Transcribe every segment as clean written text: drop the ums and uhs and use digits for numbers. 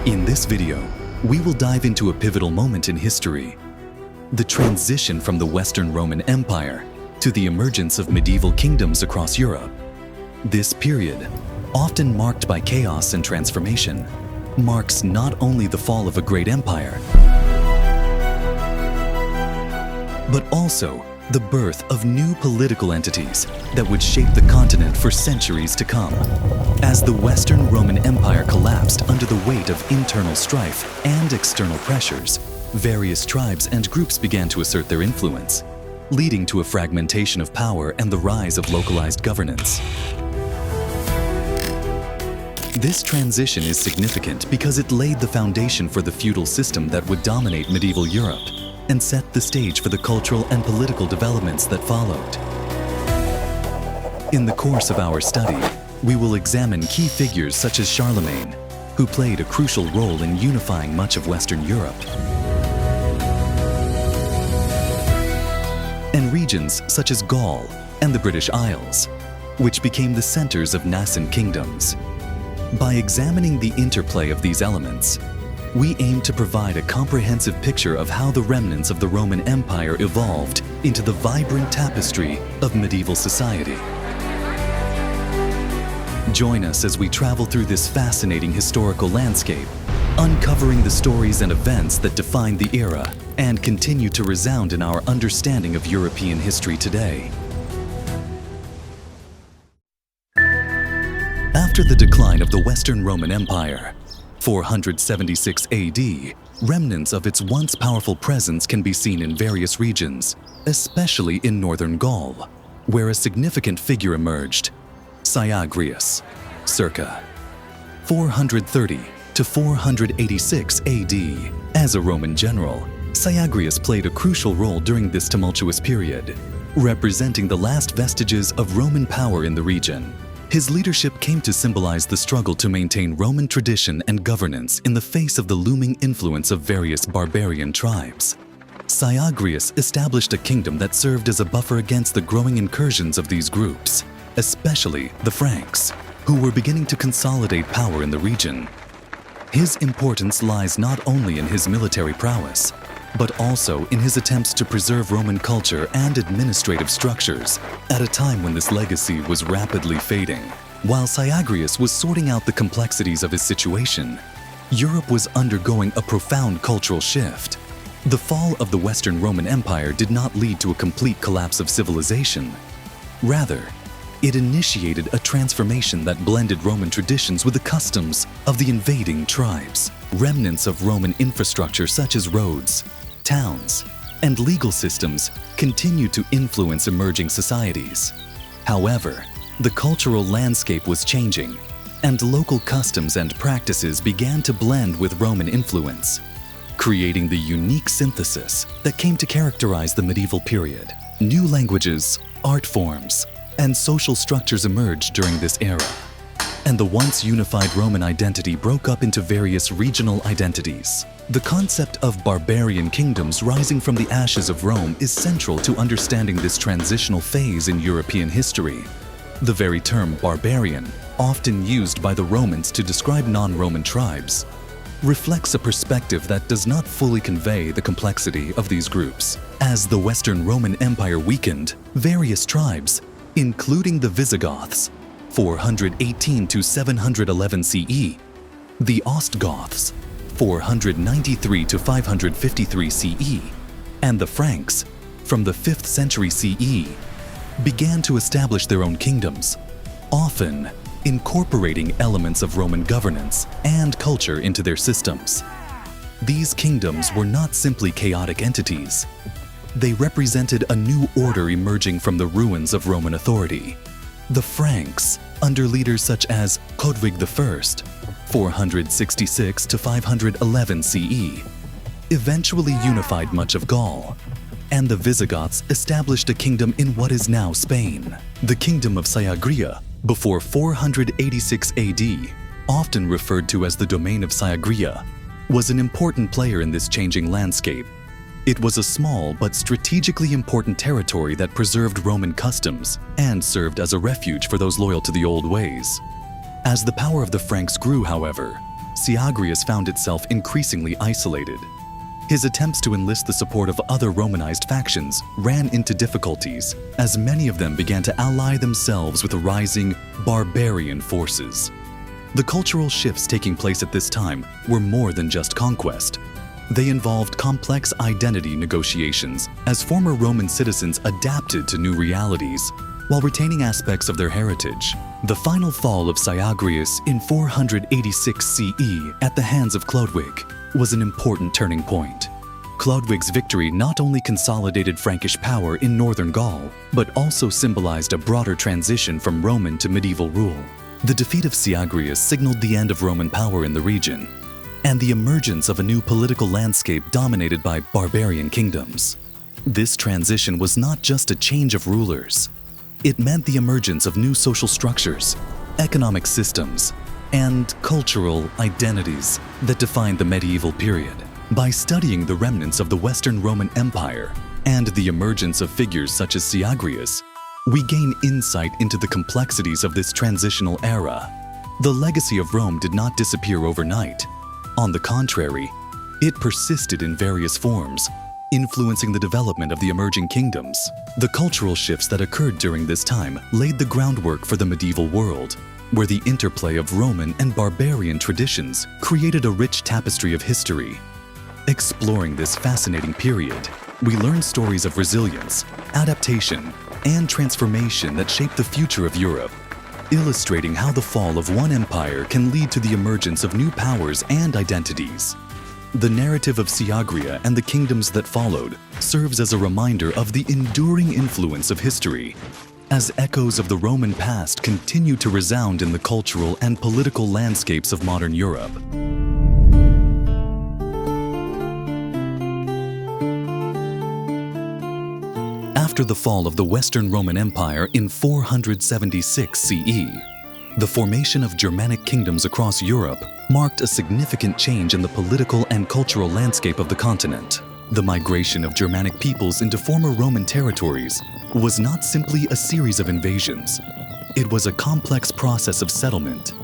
In this video, we will dive into a pivotal moment in history, the transition from the Western Roman Empire to the emergence of medieval kingdoms across Europe. This period, often marked by chaos and transformation, marks not only the fall of a great empire, but also the birth of new political entities that would shape the continent for centuries to come. As the Western Roman Empire collapsed under the weight of internal strife and external pressures, various tribes and groups began to assert their influence, leading to a fragmentation of power and the rise of localized governance. This transition is significant because it laid the foundation for the feudal system that would dominate medieval Europe and set the stage for the cultural and political developments that followed. In the course of our study, we will examine key figures such as Charlemagne, who played a crucial role in unifying much of Western Europe, and regions such as Gaul and the British Isles, which became the centers of nascent kingdoms. By examining the interplay of these elements, we aim to provide a comprehensive picture of how the remnants of the Roman Empire evolved into the vibrant tapestry of medieval society. Join us as we travel through this fascinating historical landscape, uncovering the stories and events that defined the era and continue to resound in our understanding of European history today. After the decline of the Western Roman Empire, 476 AD, remnants of its once powerful presence can be seen in various regions, especially in northern Gaul, where a significant figure emerged, Syagrius, circa 430 to 486 AD. As a Roman general, Syagrius played a crucial role during this tumultuous period, representing the last vestiges of Roman power in the region. His leadership came to symbolize the struggle to maintain Roman tradition and governance in the face of the looming influence of various barbarian tribes. Syagrius established a kingdom that served as a buffer against the growing incursions of these groups, especially the Franks, who were beginning to consolidate power in the region. His importance lies not only in his military prowess, but also in his attempts to preserve Roman culture and administrative structures at a time when this legacy was rapidly fading. While Syagrius was sorting out the complexities of his situation, Europe was undergoing a profound cultural shift. The fall of the Western Roman Empire did not lead to a complete collapse of civilization. Rather, it initiated a transformation that blended Roman traditions with the customs of the invading tribes. Remnants of Roman infrastructure such as roads, towns, and legal systems continued to influence emerging societies. However, the cultural landscape was changing, and local customs and practices began to blend with Roman influence, creating the unique synthesis that came to characterize the medieval period. New languages, art forms, and social structures emerged during this era, and the once unified Roman identity broke up into various regional identities. The concept of barbarian kingdoms rising from the ashes of Rome is central to understanding this transitional phase in European history. The very term barbarian, often used by the Romans to describe non-Roman tribes, reflects a perspective that does not fully convey the complexity of these groups. As the Western Roman Empire weakened, various tribes, including the Visigoths, 418 to 711 CE, the Ostgoths, 493 to 553 CE, and the Franks, from the 5th century CE, began to establish their own kingdoms, often incorporating elements of Roman governance and culture into their systems. These kingdoms were not simply chaotic entities. They represented a new order emerging from the ruins of Roman authority. The Franks, under leaders such as Codwig I, 466 to 511 CE, eventually unified much of Gaul, and the Visigoths established a kingdom in what is now Spain. The Kingdom of Syagria, before 486 AD, often referred to as the Domain of Syagria, was an important player in this changing landscape. It was a small but strategically important territory that preserved Roman customs and served as a refuge for those loyal to the old ways. As the power of the Franks grew, however, Syagrius found itself increasingly isolated. His attempts to enlist the support of other Romanized factions ran into difficulties, as many of them began to ally themselves with rising barbarian forces. The cultural shifts taking place at this time were more than just conquest. They involved complex identity negotiations as former Roman citizens adapted to new realities while retaining aspects of their heritage. The final fall of Syagrius in 486 CE at the hands of Chlodwig was an important turning point. Chlodwig's victory not only consolidated Frankish power in northern Gaul, but also symbolized a broader transition from Roman to medieval rule. The defeat of Syagrius signaled the end of Roman power in the region, and the emergence of a new political landscape dominated by barbarian kingdoms. This transition was not just a change of rulers. It meant the emergence of new social structures, economic systems, and cultural identities that defined the medieval period. By studying the remnants of the Western Roman Empire and the emergence of figures such as Syagrius, we gain insight into the complexities of this transitional era. The legacy of Rome did not disappear overnight. On the contrary, it persisted in various forms, influencing the development of the emerging kingdoms. The cultural shifts that occurred during this time laid the groundwork for the medieval world, where the interplay of Roman and barbarian traditions created a rich tapestry of history. Exploring this fascinating period, we learn stories of resilience, adaptation, and transformation that shaped the future of Europe, illustrating how the fall of one empire can lead to the emergence of new powers and identities. The narrative of Syagria and the kingdoms that followed serves as a reminder of the enduring influence of history, as echoes of the Roman past continue to resound in the cultural and political landscapes of modern Europe. After the fall of the Western Roman Empire in 476 CE, the formation of Germanic kingdoms across Europe marked a significant change in the political and cultural landscape of the continent. The migration of Germanic peoples into former Roman territories was not simply a series of invasions. It was a complex process of settlement,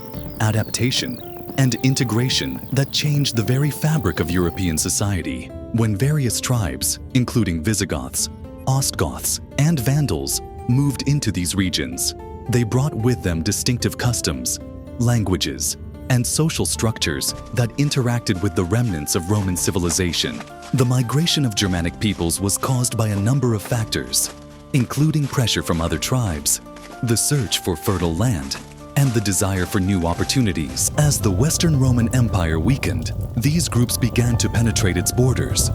adaptation, and integration that changed the very fabric of European society. When various tribes, including Visigoths, Ostgoths, and Vandals, moved into these regions, they brought with them distinctive customs, languages, and social structures that interacted with the remnants of Roman civilization. The migration of Germanic peoples was caused by a number of factors, including pressure from other tribes, the search for fertile land, and the desire for new opportunities. As the Western Roman Empire weakened, these groups began to penetrate its borders,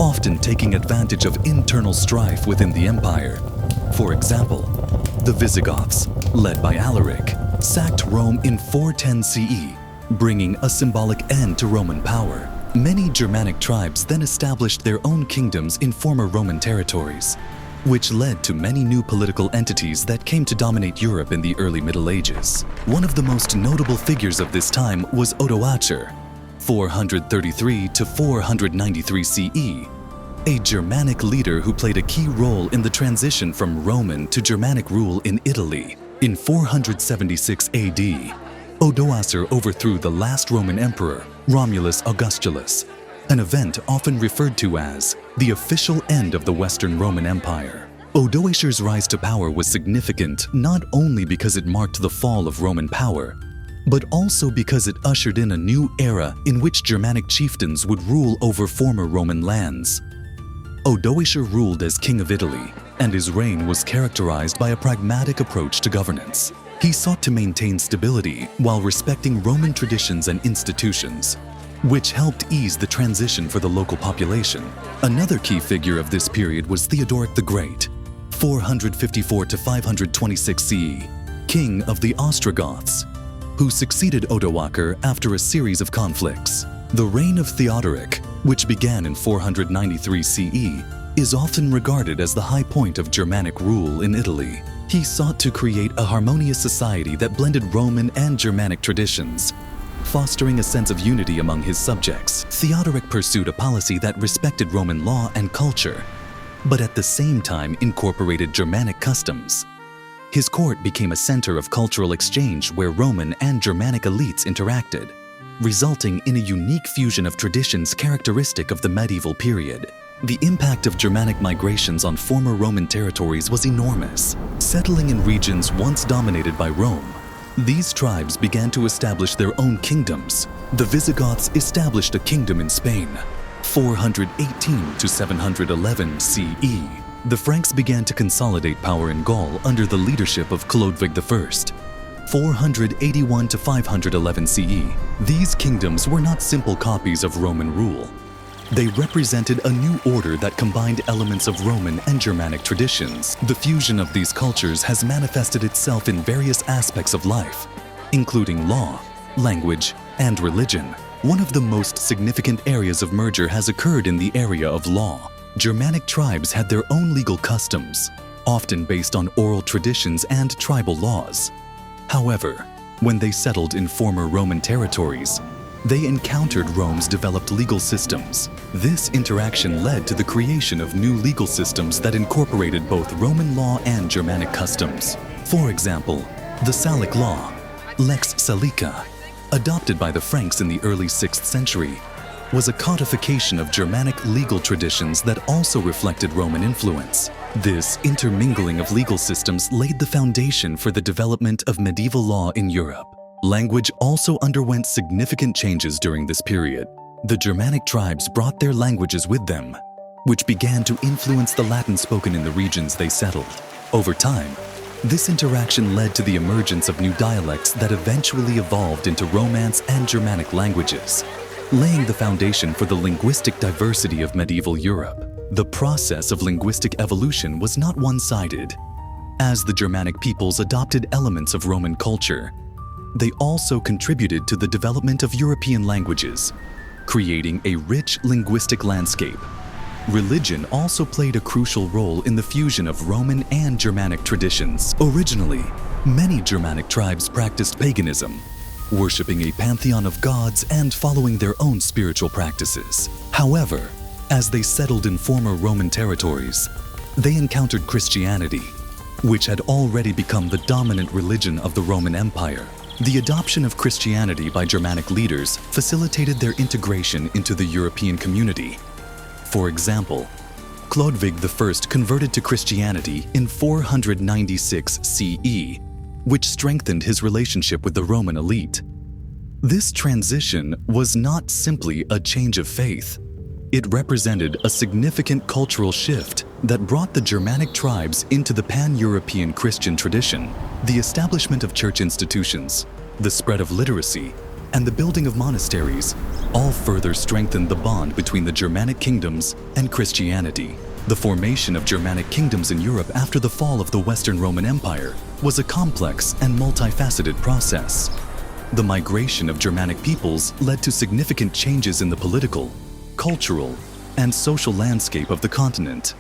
often taking advantage of internal strife within the empire. For example, the Visigoths, led by Alaric, sacked Rome in 410 CE, bringing a symbolic end to Roman power. Many Germanic tribes then established their own kingdoms in former Roman territories, which led to many new political entities that came to dominate Europe in the early Middle Ages. One of the most notable figures of this time was Odoacer, 433 to 493 CE, a Germanic leader who played a key role in the transition from Roman to Germanic rule in Italy. In 476 AD, Odoacer overthrew the last Roman emperor, Romulus Augustulus, an event often referred to as the official end of the Western Roman Empire. Odoacer's rise to power was significant not only because it marked the fall of Roman power, but also because it ushered in a new era in which Germanic chieftains would rule over former Roman lands. Odoacer ruled as king of Italy, and his reign was characterized by a pragmatic approach to governance. He sought to maintain stability while respecting Roman traditions and institutions, which helped ease the transition for the local population. Another key figure of this period was Theodoric the Great, 454 to 526 CE, king of the Ostrogoths, who succeeded Odoacer after a series of conflicts. The reign of Theodoric, which began in 493 CE, is often regarded as the high point of Germanic rule in Italy. He sought to create a harmonious society that blended Roman and Germanic traditions, fostering a sense of unity among his subjects. Theodoric pursued a policy that respected Roman law and culture, but at the same time incorporated Germanic customs. His court became a center of cultural exchange where Roman and Germanic elites interacted. resulting in a unique fusion of traditions characteristic of the medieval period. The impact of Germanic migrations on former Roman territories was enormous. Settling in regions once dominated by Rome, these tribes began to establish their own kingdoms. The Visigoths established a kingdom in Spain, 418 to 711 CE. The Franks began to consolidate power in Gaul under the leadership of Chlodwig I, 481 to 511 CE. These kingdoms were not simple copies of Roman rule. They represented a new order that combined elements of Roman and Germanic traditions. The fusion of these cultures has manifested itself in various aspects of life, including law, language, and religion. One of the most significant areas of merger has occurred in the area of law. Germanic tribes had their own legal customs, often based on oral traditions and tribal laws. However, when they settled in former Roman territories, they encountered Rome's developed legal systems. This interaction led to the creation of new legal systems that incorporated both Roman law and Germanic customs. For example, the Salic law, Lex Salica, adopted by the Franks in the early 6th century, was a codification of Germanic legal traditions that also reflected Roman influence. This intermingling of legal systems laid the foundation for the development of medieval law in Europe. Language also underwent significant changes during this period. The Germanic tribes brought their languages with them, which began to influence the Latin spoken in the regions they settled. Over time, this interaction led to the emergence of new dialects that eventually evolved into Romance and Germanic languages, laying the foundation for the linguistic diversity of medieval Europe. The process of linguistic evolution was not one-sided. As the Germanic peoples adopted elements of Roman culture, they also contributed to the development of European languages, creating a rich linguistic landscape. Religion also played a crucial role in the fusion of Roman and Germanic traditions. Originally, many Germanic tribes practiced paganism, worshipping a pantheon of gods and following their own spiritual practices. However, as they settled in former Roman territories, they encountered Christianity, which had already become the dominant religion of the Roman Empire. The adoption of Christianity by Germanic leaders facilitated their integration into the European community. For example, Chlodwig I converted to Christianity in 496 CE, which strengthened his relationship with the Roman elite. This transition was not simply a change of faith. It represented a significant cultural shift that brought the Germanic tribes into the pan-European Christian tradition. The establishment of church institutions, the spread of literacy, and the building of monasteries all further strengthened the bond between the Germanic kingdoms and Christianity. The formation of Germanic kingdoms in Europe after the fall of the Western Roman Empire was a complex and multifaceted process. The migration of Germanic peoples led to significant changes in the political, cultural, and social landscape of the continent.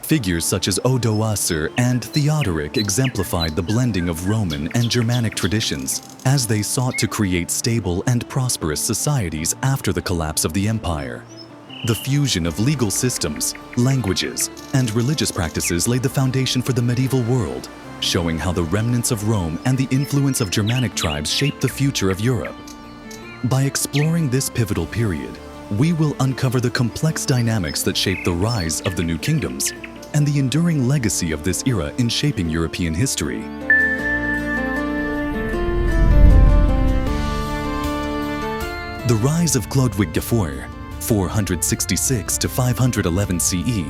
Figures such as Odoacer and Theodoric exemplified the blending of Roman and Germanic traditions as they sought to create stable and prosperous societies after the collapse of the empire. The fusion of legal systems, languages, and religious practices laid the foundation for the medieval world, showing how the remnants of Rome and the influence of Germanic tribes shaped the future of Europe. By exploring this pivotal period, we will uncover the complex dynamics that shaped the rise of the new kingdoms and the enduring legacy of this era in shaping European history. The rise of Chlodwig IV, 466 to 511 CE,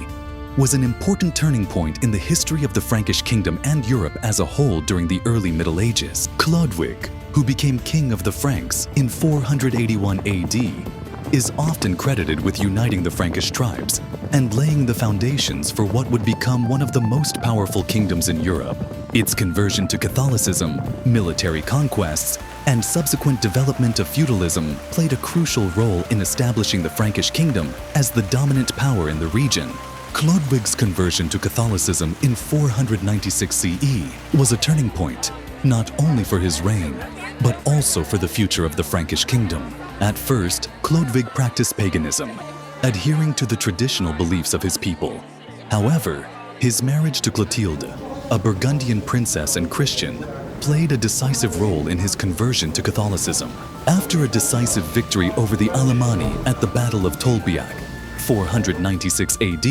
was an important turning point in the history of the Frankish kingdom and Europe as a whole during the early Middle Ages. Chlodwig, who became king of the Franks in 481 AD, is often credited with uniting the Frankish tribes and laying the foundations for what would become one of the most powerful kingdoms in Europe. Its conversion to Catholicism, military conquests, and subsequent development of feudalism played a crucial role in establishing the Frankish kingdom as the dominant power in the region. Chlodwig's conversion to Catholicism in 496 CE was a turning point, not only for his reign, but also for the future of the Frankish kingdom. At first, Chlodwig practiced paganism, adhering to the traditional beliefs of his people. However, his marriage to Clotilde, a Burgundian princess and Christian, played a decisive role in his conversion to Catholicism. After a decisive victory over the Alemanni at the Battle of Tolbiac, 496 AD,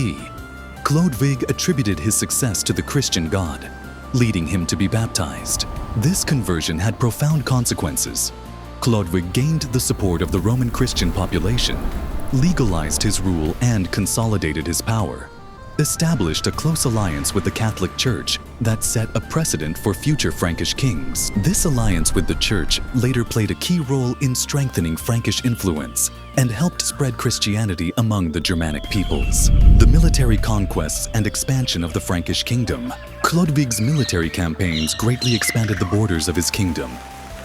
Chlodwig attributed his success to the Christian God, leading him to be baptized. This conversion had profound consequences. Chlodwig gained the support of the Roman Christian population, legalized his rule and consolidated his power, established a close alliance with the Catholic Church that set a precedent for future Frankish kings. This alliance with the Church later played a key role in strengthening Frankish influence and helped spread Christianity among the Germanic peoples. The military conquests and expansion of the Frankish kingdom. Chlodwig's military campaigns greatly expanded the borders of his kingdom,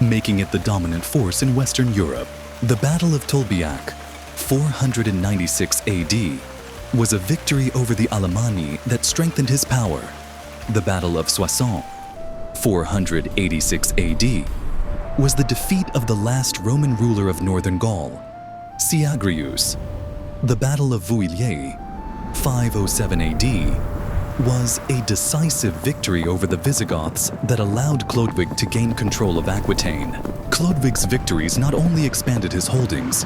making it the dominant force in Western Europe. The Battle of Tolbiac, 496 AD, was a victory over the Alemanni that strengthened his power. The Battle of Soissons, 486 AD, was the defeat of the last Roman ruler of northern Gaul, Syagrius. The Battle of Vouilliers, 507 AD, was a decisive victory over the Visigoths that allowed Chlodwig to gain control of Aquitaine. Chlodwig's victories not only expanded his holdings,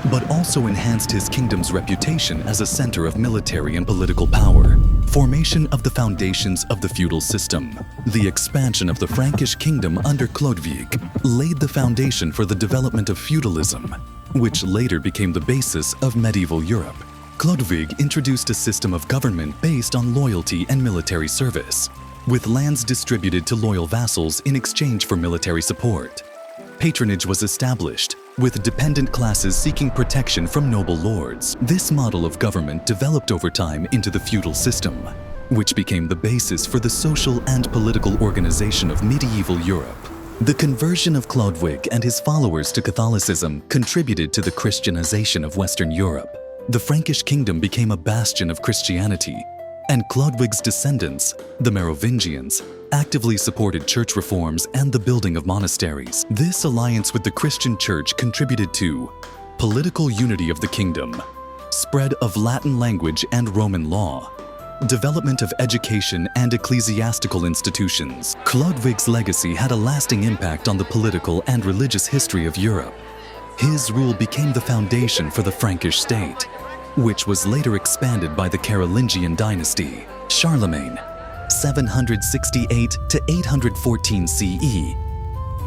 but also enhanced his kingdom's reputation as a center of military and political power. Formation of the foundations of the feudal system. The expansion of the Frankish kingdom under Chlodwig laid the foundation for the development of feudalism, which later became the basis of medieval Europe. Chlodwig introduced a system of government based on loyalty and military service, with lands distributed to loyal vassals in exchange for military support. Patronage was established, with dependent classes seeking protection from noble lords. This model of government developed over time into the feudal system, which became the basis for the social and political organization of medieval Europe. The conversion of Chlodwig and his followers to Catholicism contributed to the Christianization of Western Europe. The Frankish kingdom became a bastion of Christianity, and Chlodwig's descendants, the Merovingians, actively supported church reforms and the building of monasteries. This alliance with the Christian Church contributed to political unity of the kingdom, spread of Latin language and Roman law, development of education and ecclesiastical institutions. Chlodwig's legacy had a lasting impact on the political and religious history of Europe. His rule became the foundation for the Frankish state, which was later expanded by the Carolingian dynasty. Charlemagne, 768 to 814 CE,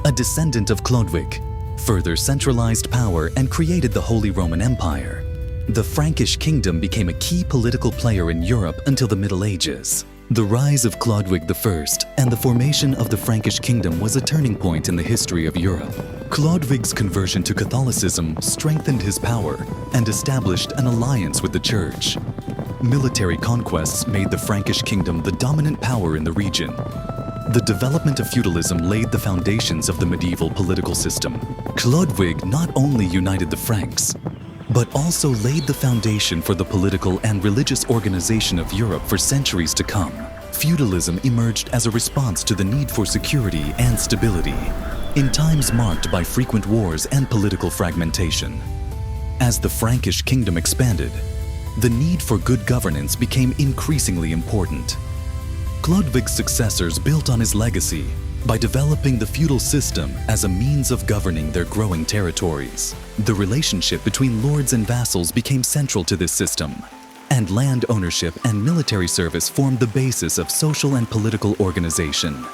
a descendant of Chlodwig, further centralized power and created the Holy Roman Empire. The Frankish kingdom became a key political player in Europe until the Middle Ages. The rise of Chlodwig I and the formation of the Frankish kingdom was a turning point in the history of Europe. Chlodwig's conversion to Catholicism strengthened his power and established an alliance with the Church. Military conquests made the Frankish kingdom the dominant power in the region. The development of feudalism laid the foundations of the medieval political system. Chlodwig not only united the Franks, but also laid the foundation for the political and religious organization of Europe for centuries to come. Feudalism emerged as a response to the need for security and stability in times marked by frequent wars and political fragmentation. As the Frankish kingdom expanded, the need for good governance became increasingly important. Chlodwig's successors built on his legacy by developing the feudal system as a means of governing their growing territories. The relationship between lords and vassals became central to this system, and land ownership and military service formed the basis of social and political organization.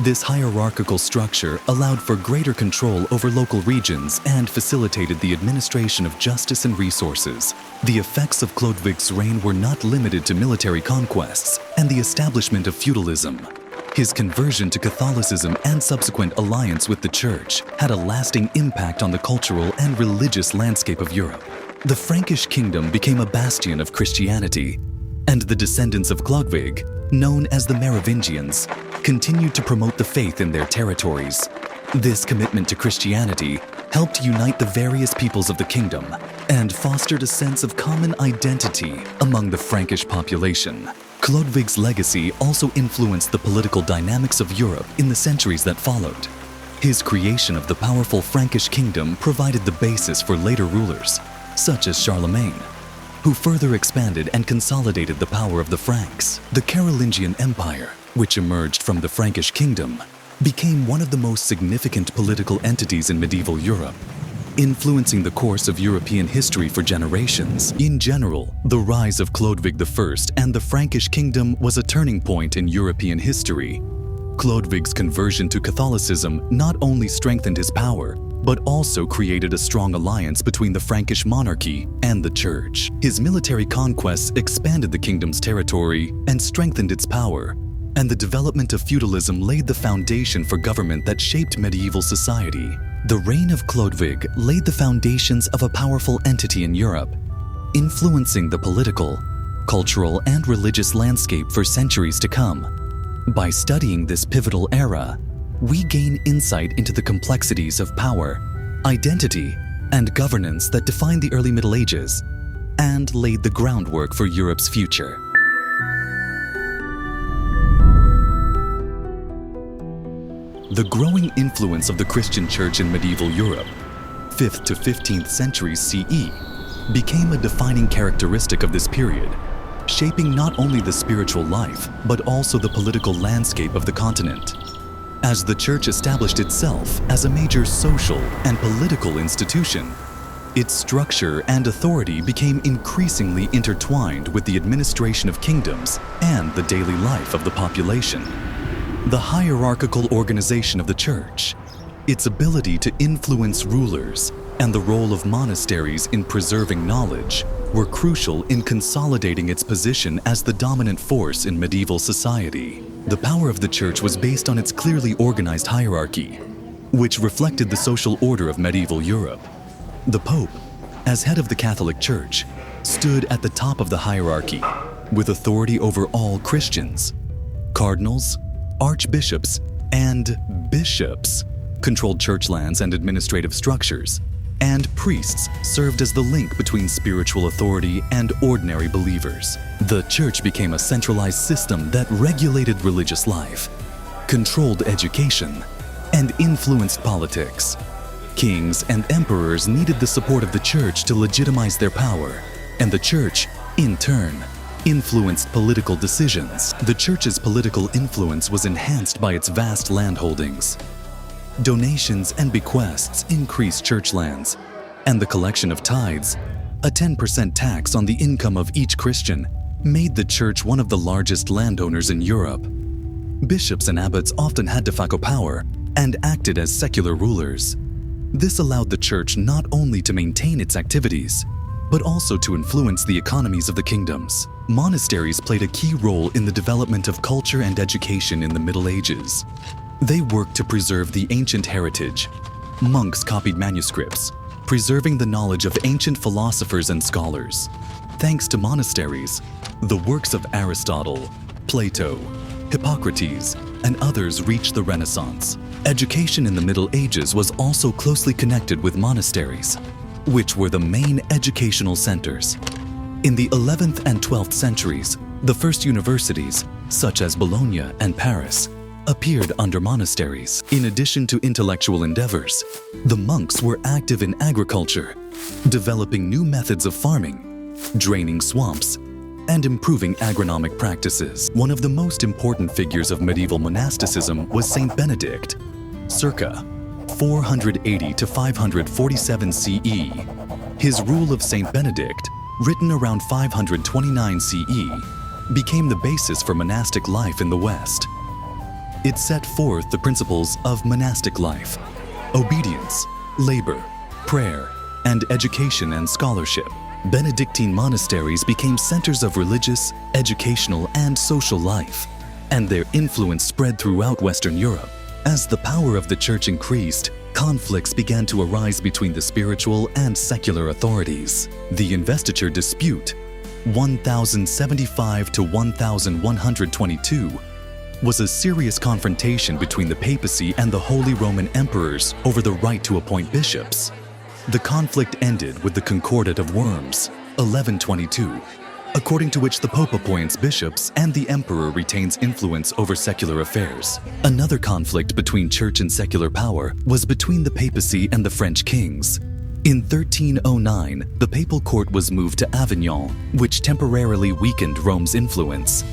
This hierarchical structure allowed for greater control over local regions and facilitated the administration of justice and resources. The effects of Chlodwig's reign were not limited to military conquests and the establishment of feudalism. His conversion to Catholicism and subsequent alliance with the Church had a lasting impact on the cultural and religious landscape of Europe. The Frankish kingdom became a bastion of Christianity, and the descendants of Chlodwig, known as the Merovingians, continued to promote the faith in their territories. This commitment to Christianity helped unite the various peoples of the kingdom and fostered a sense of common identity among the Frankish population. Chlodwig's legacy also influenced the political dynamics of Europe in the centuries that followed. His creation of the powerful Frankish kingdom provided the basis for later rulers, such as Charlemagne, who further expanded and consolidated the power of the Franks. The Carolingian Empire, which emerged from the Frankish kingdom, became one of the most significant political entities in medieval Europe, influencing the course of European history for generations. In general, the rise of Chlodwig I and the Frankish kingdom was a turning point in European history. Chlodwig's conversion to Catholicism not only strengthened his power, but also created a strong alliance between the Frankish monarchy and the Church. His military conquests expanded the kingdom's territory and strengthened its power, and the development of feudalism laid the foundation for government that shaped medieval society. The reign of Chlodwig laid the foundations of a powerful entity in Europe, influencing the political, cultural, and religious landscape for centuries to come. By studying this pivotal era, we gain insight into the complexities of power, identity, and governance that defined the early Middle Ages and laid the groundwork for Europe's future. The growing influence of the Christian Church in medieval Europe, 5th to 15th centuries CE, became a defining characteristic of this period, shaping not only the spiritual life, but also the political landscape of the continent. As the Church established itself as a major social and political institution, its structure and authority became increasingly intertwined with the administration of kingdoms and the daily life of the population. The hierarchical organization of the Church, its ability to influence rulers, and the role of monasteries in preserving knowledge were crucial in consolidating its position as the dominant force in medieval society. The power of the Church was based on its clearly organized hierarchy, which reflected the social order of medieval Europe. The Pope, as head of the Catholic Church, stood at the top of the hierarchy, with authority over all Christians. Cardinals, archbishops, and bishops controlled church lands and administrative structures, and priests served as the link between spiritual authority and ordinary believers. The Church became a centralized system that regulated religious life, controlled education, and influenced politics. Kings and emperors needed the support of the Church to legitimize their power, and the Church, in turn, influenced political decisions. The Church's political influence was enhanced by its vast landholdings. Donations and bequests increased church lands, and the collection of tithes, a 10% tax on the income of each Christian, made the Church one of the largest landowners in Europe. Bishops and abbots often had de facto power and acted as secular rulers. This allowed the Church not only to maintain its activities, but also to influence the economies of the kingdoms. Monasteries played a key role in the development of culture and education in the Middle Ages. They worked to preserve the ancient heritage. Monks copied manuscripts, preserving the knowledge of ancient philosophers and scholars. Thanks to monasteries, the works of Aristotle, Plato, Hippocrates, and others reached the Renaissance. Education in the Middle Ages was also closely connected with monasteries, which were the main educational centers. In the 11th and 12th centuries, the first universities, such as Bologna and Paris, appeared under monasteries. In addition to intellectual endeavors, the monks were active in agriculture, developing new methods of farming, draining swamps, and improving agronomic practices. One of the most important figures of medieval monasticism was Saint Benedict, circa 480 to 547 CE. His Rule of Saint Benedict, written around 529 CE, became the basis for monastic life in the West. It set forth the principles of monastic life: obedience, labor, prayer, and education and scholarship. Benedictine monasteries became centers of religious, educational, and social life, and their influence spread throughout Western Europe. As the power of the Church increased, conflicts began to arise between the spiritual and secular authorities. The investiture dispute, 1075 to 1122, was a serious confrontation between the papacy and the Holy Roman Emperors over the right to appoint bishops. The conflict ended with the Concordat of Worms, 1122, according to which the Pope appoints bishops and the Emperor retains influence over secular affairs. Another conflict between church and secular power was between the papacy and the French kings. In 1309, the papal court was moved to Avignon, which temporarily weakened Rome's influence.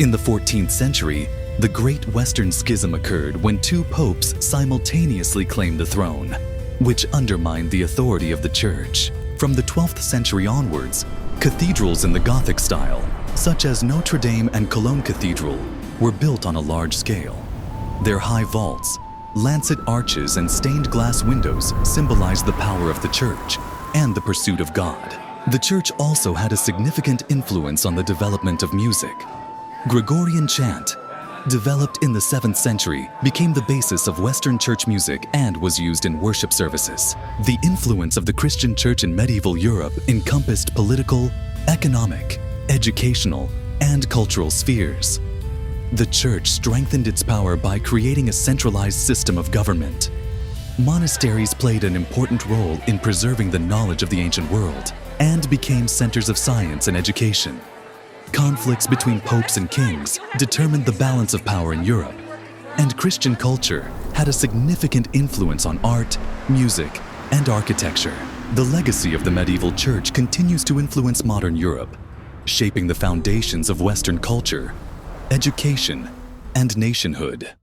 In the 14th century, The Great Western Schism occurred when two popes simultaneously claimed the throne, which undermined the authority of the Church. From the 12th century onwards, cathedrals in the Gothic style, such as Notre Dame and Cologne Cathedral, were built on a large scale. Their high vaults, lancet arches, and stained glass windows symbolized the power of the Church and the pursuit of God. The Church also had a significant influence on the development of music. Gregorian chant, developed in the 7th century, became the basis of Western church music and was used in worship services. The influence of the Christian Church in medieval Europe encompassed political, economic, educational, and cultural spheres. The Church strengthened its power by creating a centralized system of government. Monasteries played an important role in preserving the knowledge of the ancient world and became centers of science and education. Conflicts between popes and kings determined the balance of power in Europe, and Christian culture had a significant influence on art, music, and architecture. The legacy of the medieval church continues to influence modern Europe, shaping the foundations of Western culture, education, and nationhood.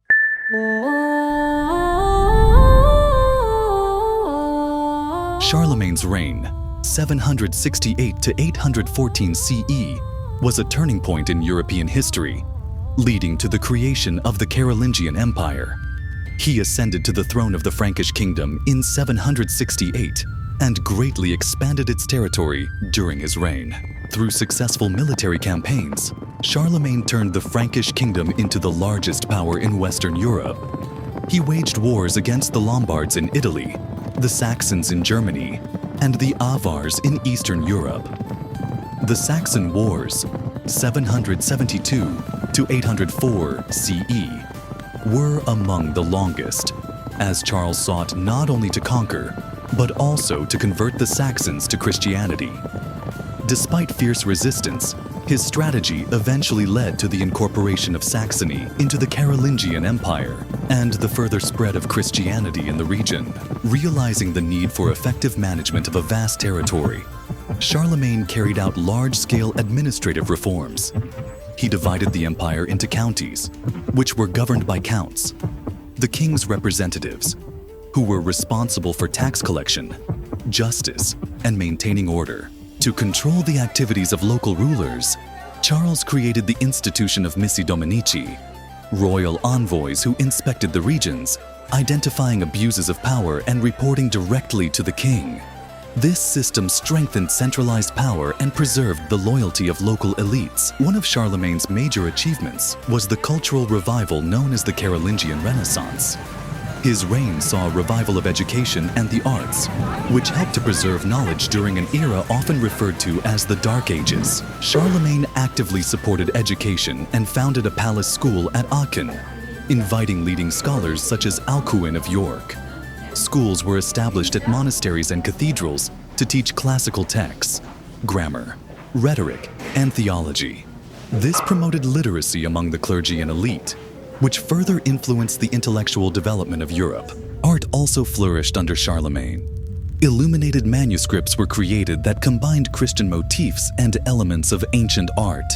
Charlemagne's reign, 768 to 814 CE, was a turning point in European history, leading to the creation of the Carolingian Empire. He ascended to the throne of the Frankish kingdom in 768 and greatly expanded its territory during his reign. Through successful military campaigns, Charlemagne turned the Frankish kingdom into the largest power in Western Europe. He waged wars against the Lombards in Italy, the Saxons in Germany, and the Avars in Eastern Europe. The Saxon Wars, 772 to 804 CE, were among the longest, as Charles sought not only to conquer, but also to convert the Saxons to Christianity. Despite fierce resistance, his strategy eventually led to the incorporation of Saxony into the Carolingian Empire and the further spread of Christianity in the region. Realizing the need for effective management of a vast territory, Charlemagne carried out large-scale administrative reforms. He divided the empire into counties, which were governed by counts, the king's representatives, who were responsible for tax collection, justice, and maintaining order. To control the activities of local rulers, Charles created the institution of missi dominici, royal envoys who inspected the regions, identifying abuses of power and reporting directly to the king. This system strengthened centralized power and preserved the loyalty of local elites. One of Charlemagne's major achievements was the cultural revival known as the Carolingian Renaissance. His reign saw a revival of education and the arts, which helped to preserve knowledge during an era often referred to as the Dark Ages. Charlemagne actively supported education and founded a palace school at Aachen, inviting leading scholars such as Alcuin of York. Schools were established at monasteries and cathedrals to teach classical texts, grammar, rhetoric, and theology. This promoted literacy among the clergy and elite, which further influenced the intellectual development of Europe. Art also flourished under Charlemagne. Illuminated manuscripts were created that combined Christian motifs and elements of ancient art.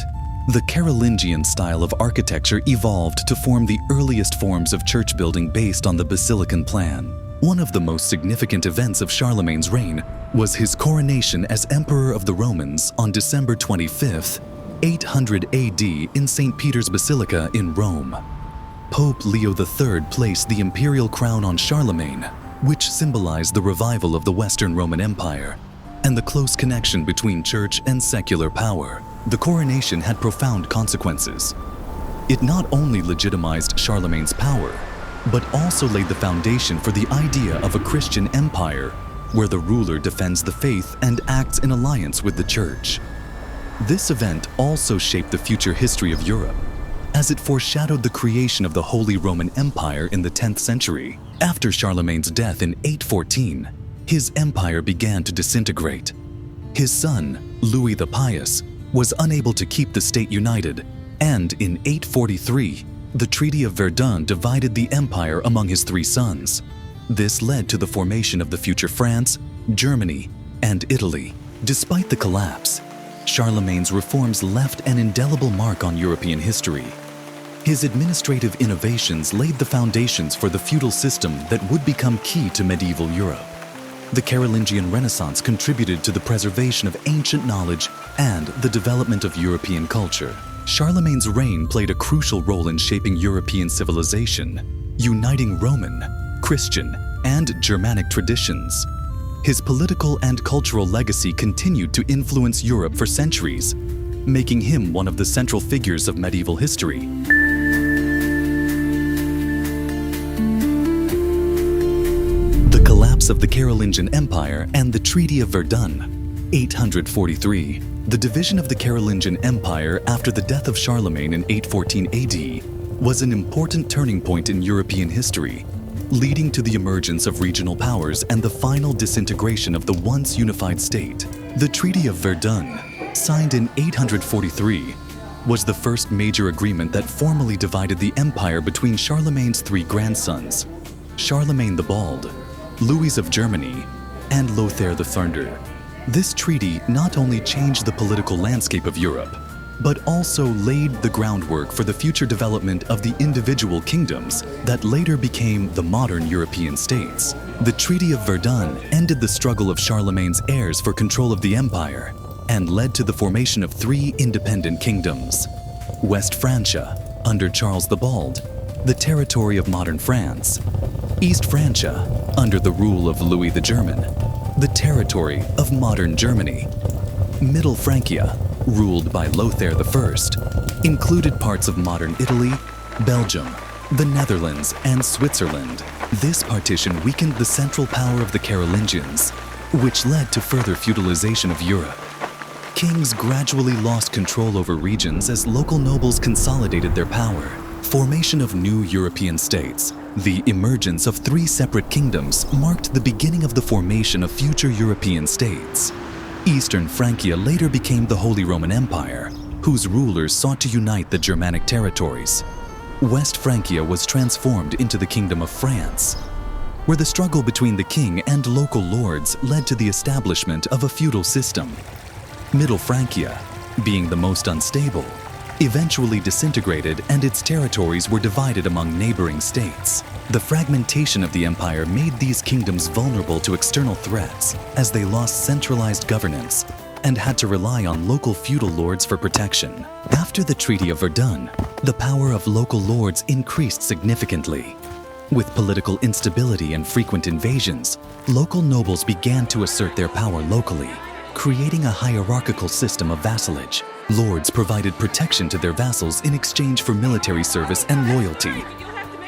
The Carolingian style of architecture evolved to form the earliest forms of church building based on the Basilican plan. One of the most significant events of Charlemagne's reign was his coronation as Emperor of the Romans on December 25, 800 AD in St. Peter's Basilica in Rome. Pope Leo III placed the imperial crown on Charlemagne, which symbolized the revival of the Western Roman Empire and the close connection between church and secular power. The coronation had profound consequences. It not only legitimized Charlemagne's power, but also laid the foundation for the idea of a Christian empire where the ruler defends the faith and acts in alliance with the church. This event also shaped the future history of Europe, as it foreshadowed the creation of the Holy Roman Empire in the 10th century. After Charlemagne's death in 814, his empire began to disintegrate. His son, Louis the Pious, was unable to keep the state united, and in 843, the Treaty of Verdun divided the empire among his three sons. This led to the formation of the future France, Germany, and Italy. Despite the collapse, Charlemagne's reforms left an indelible mark on European history. His administrative innovations laid the foundations for the feudal system that would become key to medieval Europe. The Carolingian Renaissance contributed to the preservation of ancient knowledge and the development of European culture. Charlemagne's reign played a crucial role in shaping European civilization, uniting Roman, Christian, and Germanic traditions. His political and cultural legacy continued to influence Europe for centuries, making him one of the central figures of medieval history. The collapse of the Carolingian Empire and the Treaty of Verdun, 843. The division of the Carolingian Empire after the death of Charlemagne in 814 AD was an important turning point in European history, leading to the emergence of regional powers and the final disintegration of the once unified state. The Treaty of Verdun, signed in 843, was the first major agreement that formally divided the empire between Charlemagne's three grandsons, Charlemagne the Bald, Louis of Germany, and Lothair the Thunder. This treaty not only changed the political landscape of Europe, but also laid the groundwork for the future development of the individual kingdoms that later became the modern European states. The Treaty of Verdun ended the struggle of Charlemagne's heirs for control of the empire and led to the formation of three independent kingdoms: West Francia, under Charles the Bald, the territory of modern France; East Francia, under the rule of Louis the German, the territory of modern Germany; Middle Francia, ruled by Lothair I, included parts of modern Italy, Belgium, the Netherlands, and Switzerland. This partition weakened the central power of the Carolingians, which led to further feudalization of Europe. Kings gradually lost control over regions as local nobles consolidated their power. Formation of new European states. The emergence of three separate kingdoms marked the beginning of the formation of future European states. Eastern Francia later became the Holy Roman Empire, whose rulers sought to unite the Germanic territories. West Francia was transformed into the Kingdom of France, where the struggle between the king and local lords led to the establishment of a feudal system. Middle Francia, being the most unstable, eventually disintegrated and its territories were divided among neighboring states. The fragmentation of the empire made these kingdoms vulnerable to external threats as they lost centralized governance and had to rely on local feudal lords for protection. After the Treaty of Verdun, the power of local lords increased significantly. With political instability and frequent invasions, local nobles began to assert their power locally, creating a hierarchical system of vassalage. Lords provided protection to their vassals in exchange for military service and loyalty.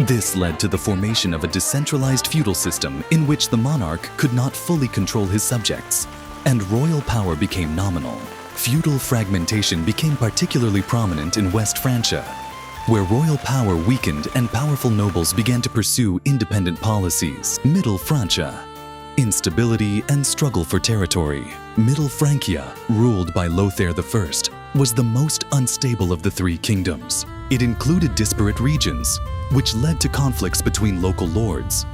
This led to the formation of a decentralized feudal system in which the monarch could not fully control his subjects, and royal power became nominal. Feudal fragmentation became particularly prominent in West Francia, where royal power weakened and powerful nobles began to pursue independent policies. Middle Francia. Instability and struggle for territory. Middle Francia, ruled by Lothair I, was the most unstable of the three kingdoms. It included disparate regions, which led to conflicts between local lords.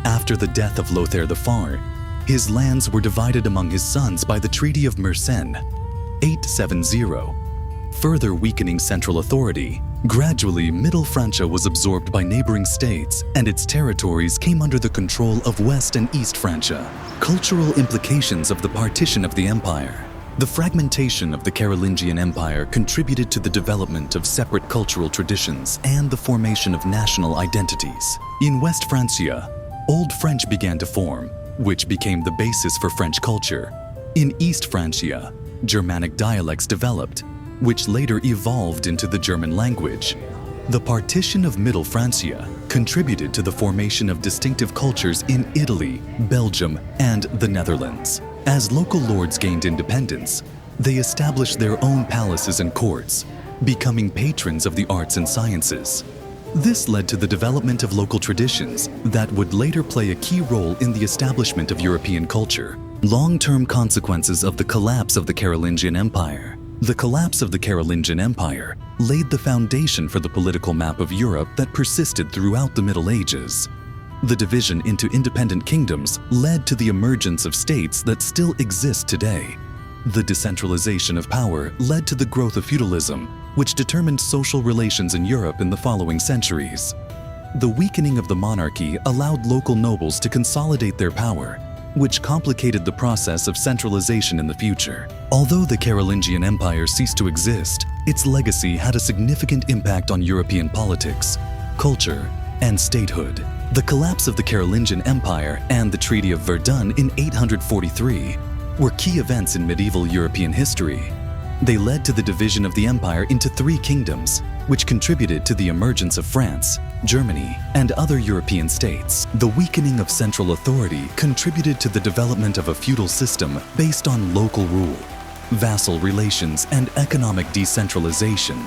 After the death of Lothair the Far, his lands were divided among his sons by the Treaty of Mersenne, 870, further weakening central authority. Gradually, Middle Francia was absorbed by neighboring states, and its territories came under the control of West and East Francia. Cultural implications of the partition of the empire. The fragmentation of the Carolingian Empire contributed to the development of separate cultural traditions and the formation of national identities. In West Francia, Old French began to form, which became the basis for French culture. In East Francia, Germanic dialects developed, which later evolved into the German language. The partition of Middle Francia contributed to the formation of distinctive cultures in Italy, Belgium, and the Netherlands. As local lords gained independence, they established their own palaces and courts, becoming patrons of the arts and sciences. This led to the development of local traditions that would later play a key role in the establishment of European culture. Long-term consequences of the collapse of the Carolingian Empire. The collapse of the Carolingian Empire laid the foundation for the political map of Europe that persisted throughout the Middle Ages. The division into independent kingdoms led to the emergence of states that still exist today. The decentralization of power led to the growth of feudalism, which determined social relations in Europe in the following centuries. The weakening of the monarchy allowed local nobles to consolidate their power, which complicated the process of centralization in the future. Although the Carolingian Empire ceased to exist, its legacy had a significant impact on European politics, culture, and statehood. The collapse of the Carolingian Empire and the Treaty of Verdun in 843 were key events in medieval European history. They led to the division of the empire into 3 kingdoms, which contributed to the emergence of France, Germany, and other European states. The weakening of central authority contributed to the development of a feudal system based on local rule, vassal relations, and economic decentralization.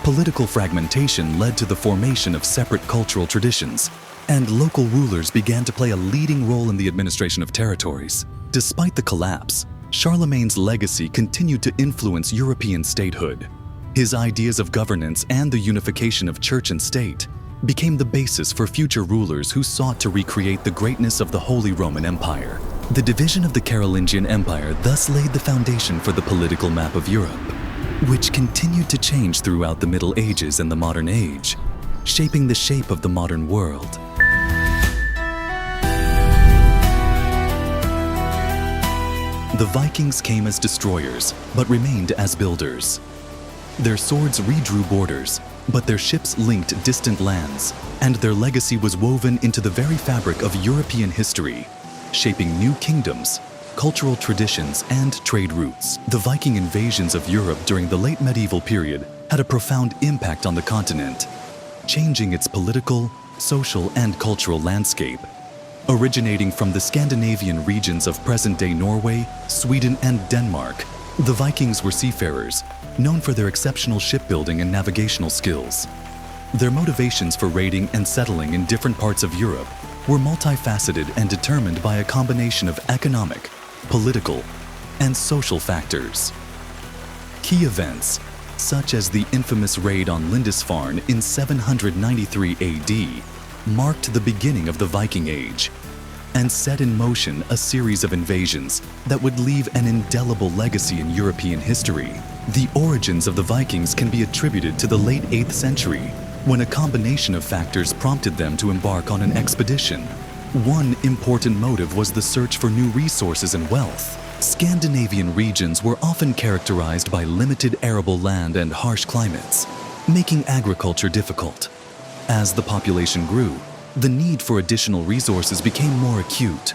Political fragmentation led to the formation of separate cultural traditions, and local rulers began to play a leading role in the administration of territories. Despite the collapse, Charlemagne's legacy continued to influence European statehood. His ideas of governance and the unification of church and state became the basis for future rulers who sought to recreate the greatness of the Holy Roman Empire. The division of the Carolingian Empire thus laid the foundation for the political map of Europe, which continued to change throughout the Middle Ages and the modern age, shaping the shape of the modern world. The Vikings came as destroyers, but remained as builders. Their swords redrew borders, but their ships linked distant lands, and their legacy was woven into the very fabric of European history, shaping new kingdoms, cultural traditions, and trade routes. The Viking invasions of Europe during the late medieval period had a profound impact on the continent, changing its political, social, and cultural landscape. Originating from the Scandinavian regions of present-day Norway, Sweden, and Denmark, the Vikings were seafarers, known for their exceptional shipbuilding and navigational skills. Their motivations for raiding and settling in different parts of Europe were multifaceted and determined by a combination of economic, political, and social factors. Key events, such as the infamous raid on Lindisfarne in 793 AD, marked the beginning of the Viking Age and set in motion a series of invasions that would leave an indelible legacy in European history. The origins of the Vikings can be attributed to the late 8th century, when a combination of factors prompted them to embark on an expedition. One important motive was the search for new resources and wealth. Scandinavian regions were often characterized by limited arable land and harsh climates, making agriculture difficult. As the population grew, the need for additional resources became more acute.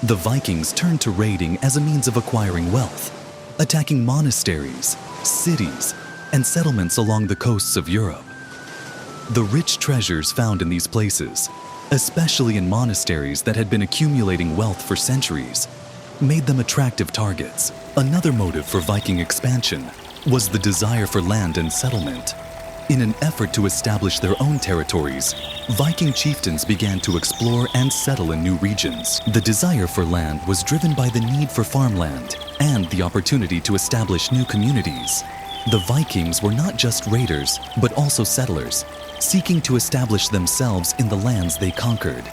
The Vikings turned to raiding as a means of acquiring wealth, attacking monasteries, cities, and settlements along the coasts of Europe. The rich treasures found in these places, especially in monasteries that had been accumulating wealth for centuries, made them attractive targets. Another motive for Viking expansion was the desire for land and settlement. In an effort to establish their own territories, Viking chieftains began to explore and settle in new regions. The desire for land was driven by the need for farmland and the opportunity to establish new communities. The Vikings were not just raiders, but also settlers, seeking to establish themselves in the lands they conquered.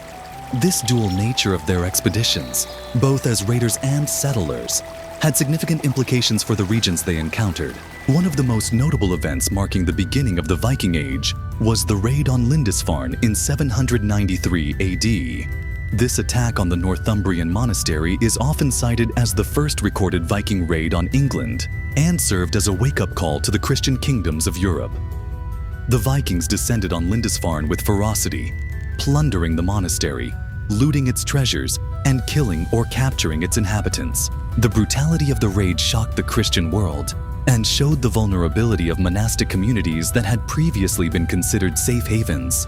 This dual nature of their expeditions, both as raiders and settlers, had significant implications for the regions they encountered. One of the most notable events marking the beginning of the Viking Age was the raid on Lindisfarne in 793 AD. This attack on the Northumbrian monastery is often cited as the first recorded Viking raid on England and served as a wake-up call to the Christian kingdoms of Europe. The Vikings descended on Lindisfarne with ferocity, plundering the monastery, looting its treasures, and killing or capturing its inhabitants. The brutality of the raid shocked the Christian world and showed the vulnerability of monastic communities that had previously been considered safe havens.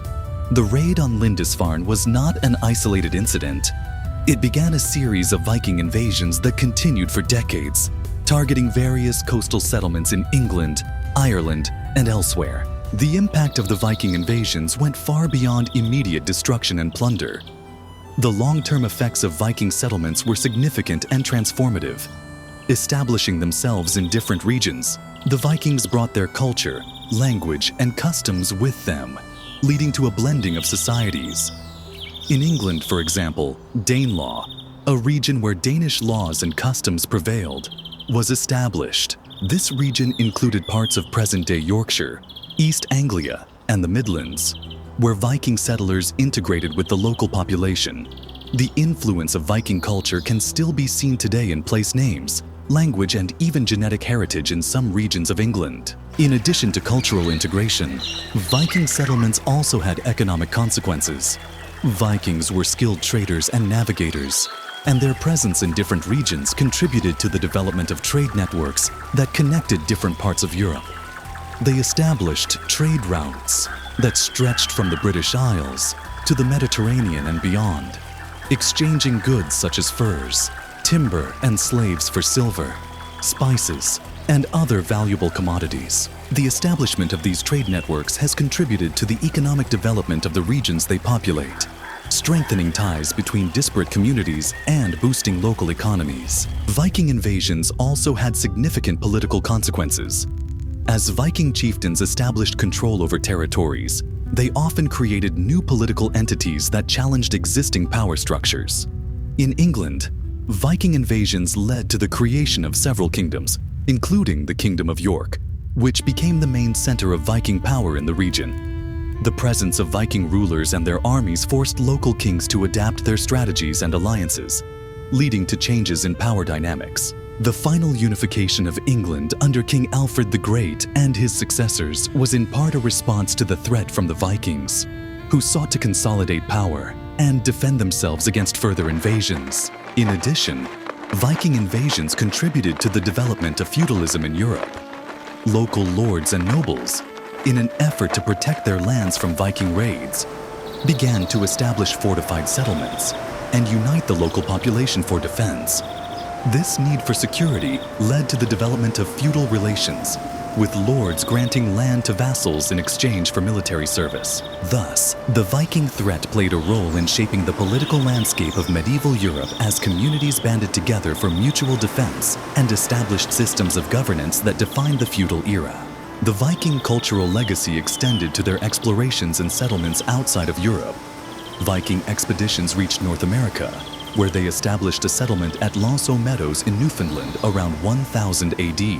The raid on Lindisfarne was not an isolated incident. It began a series of Viking invasions that continued for decades, targeting various coastal settlements in England, Ireland, and elsewhere. The impact of the Viking invasions went far beyond immediate destruction and plunder. The long-term effects of Viking settlements were significant and transformative. Establishing themselves in different regions, the Vikings brought their culture, language, and customs with them, leading to a blending of societies. In England, for example, Danelaw, a region where Danish laws and customs prevailed, was established. This region included parts of present-day Yorkshire, East Anglia, and the Midlands, where Viking settlers integrated with the local population. The influence of Viking culture can still be seen today in place names, language, and even genetic heritage in some regions of England. In addition to cultural integration, Viking settlements also had economic consequences. Vikings were skilled traders and navigators, and their presence in different regions contributed to the development of trade networks that connected different parts of Europe. They established trade routes that stretched from the British Isles to the Mediterranean and beyond, exchanging goods such as furs, timber, and slaves for silver, spices, and other valuable commodities. The establishment of these trade networks has contributed to the economic development of the regions they populate, strengthening ties between disparate communities and boosting local economies. Viking invasions also had significant political consequences. As Viking chieftains established control over territories, they often created new political entities that challenged existing power structures. In England, Viking invasions led to the creation of several kingdoms, including the Kingdom of York, which became the main center of Viking power in the region. The presence of Viking rulers and their armies forced local kings to adapt their strategies and alliances, leading to changes in power dynamics. The final unification of England under King Alfred the Great and his successors was in part a response to the threat from the Vikings, who sought to consolidate power and defend themselves against further invasions. In addition, Viking invasions contributed to the development of feudalism in Europe. Local lords and nobles, in an effort to protect their lands from Viking raids, began to establish fortified settlements and unite the local population for defense. This need for security led to the development of feudal relations, with lords granting land to vassals in exchange for military service. Thus, the Viking threat played a role in shaping the political landscape of medieval Europe as communities banded together for mutual defense and established systems of governance that defined the feudal era. The Viking cultural legacy extended to their explorations and settlements outside of Europe. Viking expeditions reached North America, where they established a settlement at L'Anse aux Meadows in Newfoundland around 1000 AD.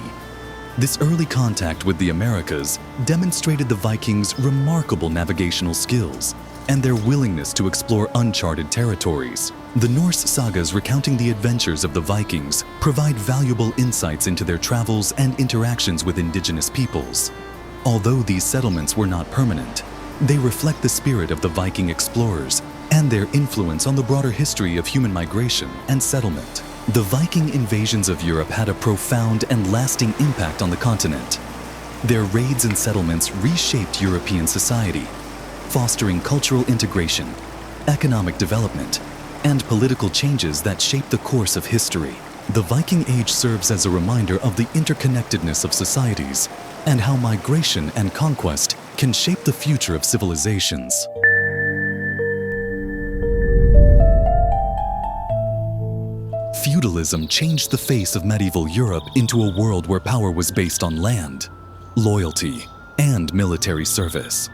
This early contact with the Americas demonstrated the Vikings' remarkable navigational skills and their willingness to explore uncharted territories. The Norse sagas recounting the adventures of the Vikings provide valuable insights into their travels and interactions with indigenous peoples. Although these settlements were not permanent, they reflect the spirit of the Viking explorers and their influence on the broader history of human migration and settlement. The Viking invasions of Europe had a profound and lasting impact on the continent. Their raids and settlements reshaped European society, fostering cultural integration, economic development, and political changes that shaped the course of history. The Viking Age serves as a reminder of the interconnectedness of societies and how migration and conquest can shape the future of civilizations. Feudalism changed the face of medieval Europe into a world where power was based on land, loyalty, and military service.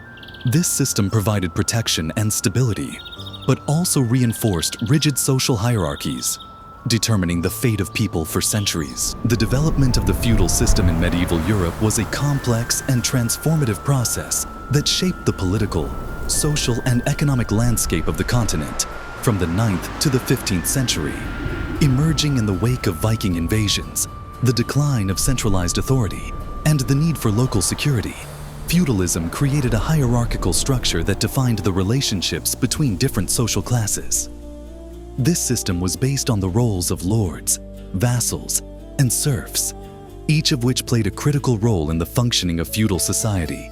This system provided protection and stability, but also reinforced rigid social hierarchies, determining the fate of people for centuries. The development of the feudal system in medieval Europe was a complex and transformative process that shaped the political, social, and economic landscape of the continent from the 9th to the 15th century. Emerging in the wake of Viking invasions, the decline of centralized authority, and the need for local security, feudalism created a hierarchical structure that defined the relationships between different social classes. This system was based on the roles of lords, vassals, and serfs, each of which played a critical role in the functioning of feudal society.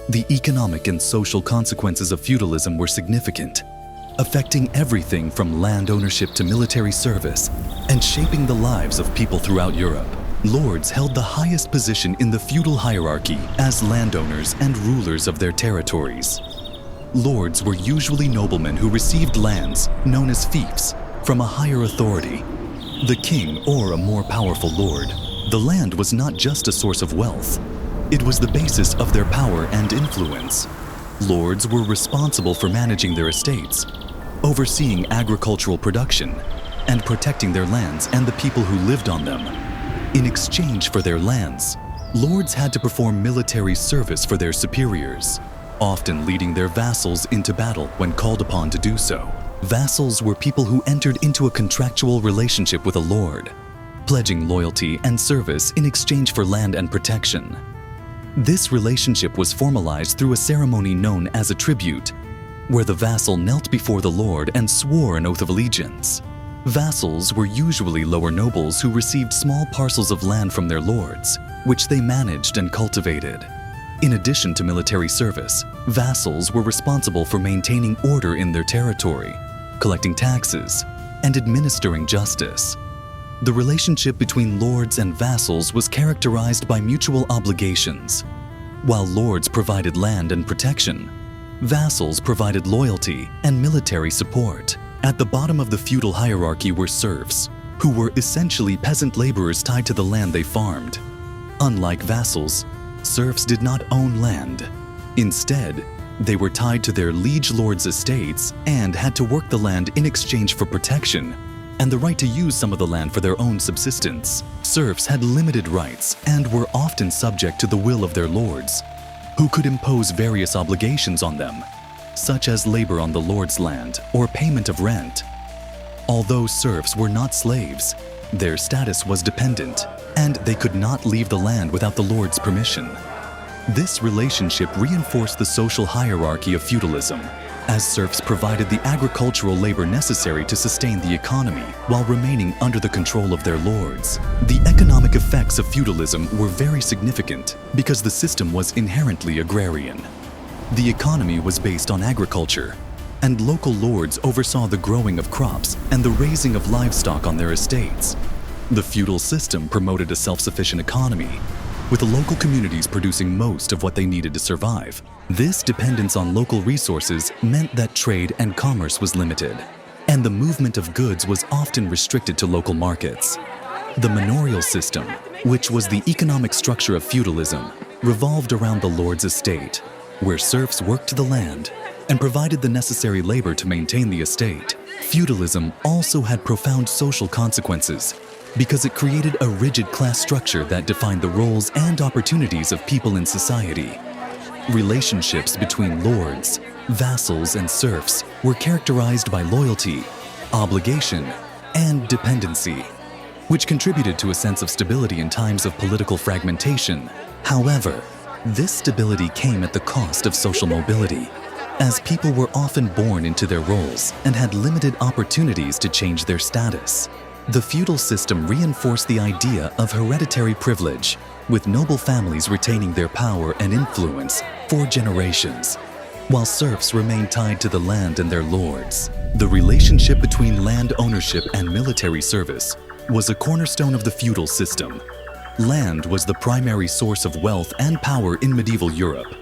The economic and social consequences of feudalism were significant, affecting everything from land ownership to military service and shaping the lives of people throughout Europe. Lords held the highest position in the feudal hierarchy as landowners and rulers of their territories. Lords were usually noblemen who received lands, known as fiefs, from a higher authority, the king or a more powerful lord. The land was not just a source of wealth, it was the basis of their power and influence. Lords were responsible for managing their estates, overseeing agricultural production, and protecting their lands and the people who lived on them. In exchange for their lands, lords had to perform military service for their superiors, often leading their vassals into battle when called upon to do so. Vassals were people who entered into a contractual relationship with a lord, pledging loyalty and service in exchange for land and protection. This relationship was formalized through a ceremony known as a tribute, where the vassal knelt before the lord and swore an oath of allegiance. Vassals were usually lower nobles who received small parcels of land from their lords, which they managed and cultivated. In addition to military service, vassals were responsible for maintaining order in their territory, collecting taxes, and administering justice. The relationship between lords and vassals was characterized by mutual obligations. While lords provided land and protection, vassals provided loyalty and military support. At the bottom of the feudal hierarchy were serfs, who were essentially peasant laborers tied to the land they farmed. Unlike vassals, serfs did not own land. Instead, they were tied to their liege lords' estates and had to work the land in exchange for protection and the right to use some of the land for their own subsistence. Serfs had limited rights and were often subject to the will of their lords, who could impose various obligations on them, such as labor on the lord's land or payment of rent. Although serfs were not slaves, their status was dependent, and they could not leave the land without the lord's permission. This relationship reinforced the social hierarchy of feudalism, as serfs provided the agricultural labor necessary to sustain the economy while remaining under the control of their lords. The economic effects of feudalism were very significant because the system was inherently agrarian. The economy was based on agriculture, and local lords oversaw the growing of crops and the raising of livestock on their estates. The feudal system promoted a self-sufficient economy, with the local communities producing most of what they needed to survive. This dependence on local resources meant that trade and commerce was limited, and the movement of goods was often restricted to local markets. The manorial system, which was the economic structure of feudalism, revolved around the lord's estate, where serfs worked the land and provided the necessary labor to maintain the estate. Feudalism also had profound social consequences because it created a rigid class structure that defined the roles and opportunities of people in society. Relationships between lords, vassals, and serfs were characterized by loyalty, obligation, and dependency, which contributed to a sense of stability in times of political fragmentation. However, this stability came at the cost of social mobility, as people were often born into their roles and had limited opportunities to change their status. The feudal system reinforced the idea of hereditary privilege, with noble families retaining their power and influence for generations, while serfs remained tied to the land and their lords. The relationship between land ownership and military service was a cornerstone of the feudal system. Land was the primary source of wealth and power in medieval Europe,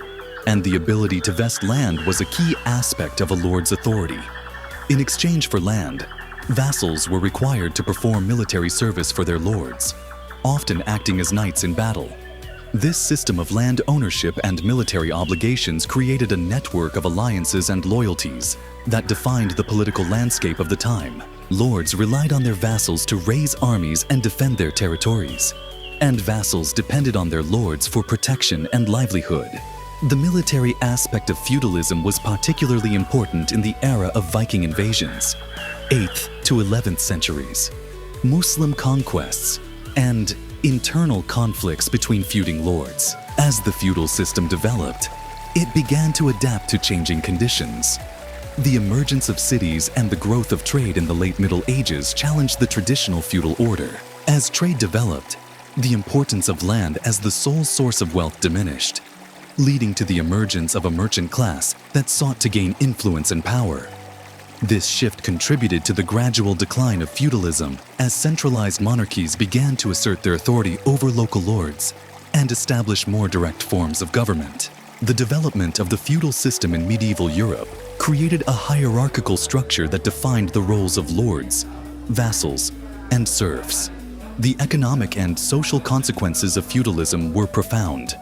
and the ability to vest land was a key aspect of a lord's authority. In exchange for land, vassals were required to perform military service for their lords, often acting as knights in battle. This system of land ownership and military obligations created a network of alliances and loyalties that defined the political landscape of the time. Lords relied on their vassals to raise armies and defend their territories, and vassals depended on their lords for protection and livelihood. The military aspect of feudalism was particularly important in the era of Viking invasions, 8th to 11th centuries, Muslim conquests, and internal conflicts between feuding lords. As the feudal system developed, it began to adapt to changing conditions. The emergence of cities and the growth of trade in the late Middle Ages challenged the traditional feudal order. As trade developed, the importance of land as the sole source of wealth diminished, leading to the emergence of a merchant class that sought to gain influence and power. This shift contributed to the gradual decline of feudalism as centralized monarchies began to assert their authority over local lords and establish more direct forms of government. The development of the feudal system in medieval Europe created a hierarchical structure that defined the roles of lords, vassals, and serfs. The economic and social consequences of feudalism were profound.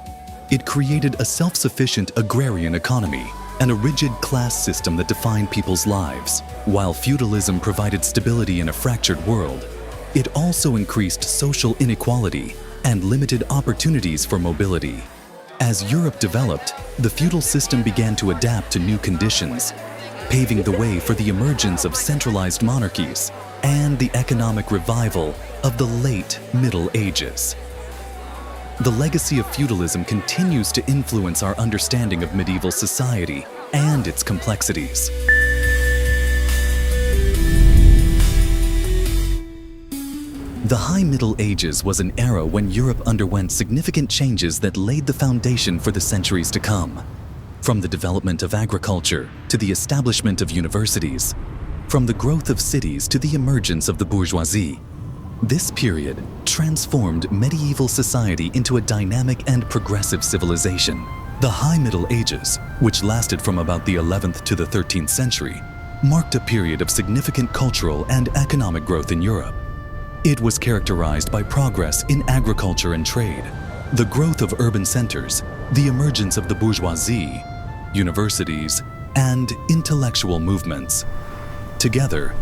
It created a self-sufficient agrarian economy and a rigid class system that defined people's lives. While feudalism provided stability in a fractured world, It also increased social inequality and limited opportunities for mobility. As Europe developed, the feudal system began to adapt to new conditions, paving the way for the emergence of centralized monarchies and the economic revival of the late Middle Ages. The legacy of feudalism continues to influence our understanding of medieval society and its complexities. The High Middle Ages was an era when Europe underwent significant changes that laid the foundation for the centuries to come. From the development of agriculture to the establishment of universities, from the growth of cities to the emergence of the bourgeoisie, this period transformed medieval society into a dynamic and progressive civilization. The High Middle Ages, which lasted from about the 11th to the 13th century, marked a period of significant cultural and economic growth in Europe. It was characterized by progress in agriculture and trade, the growth of urban centers, the emergence of the bourgeoisie, universities, and intellectual movements. Together,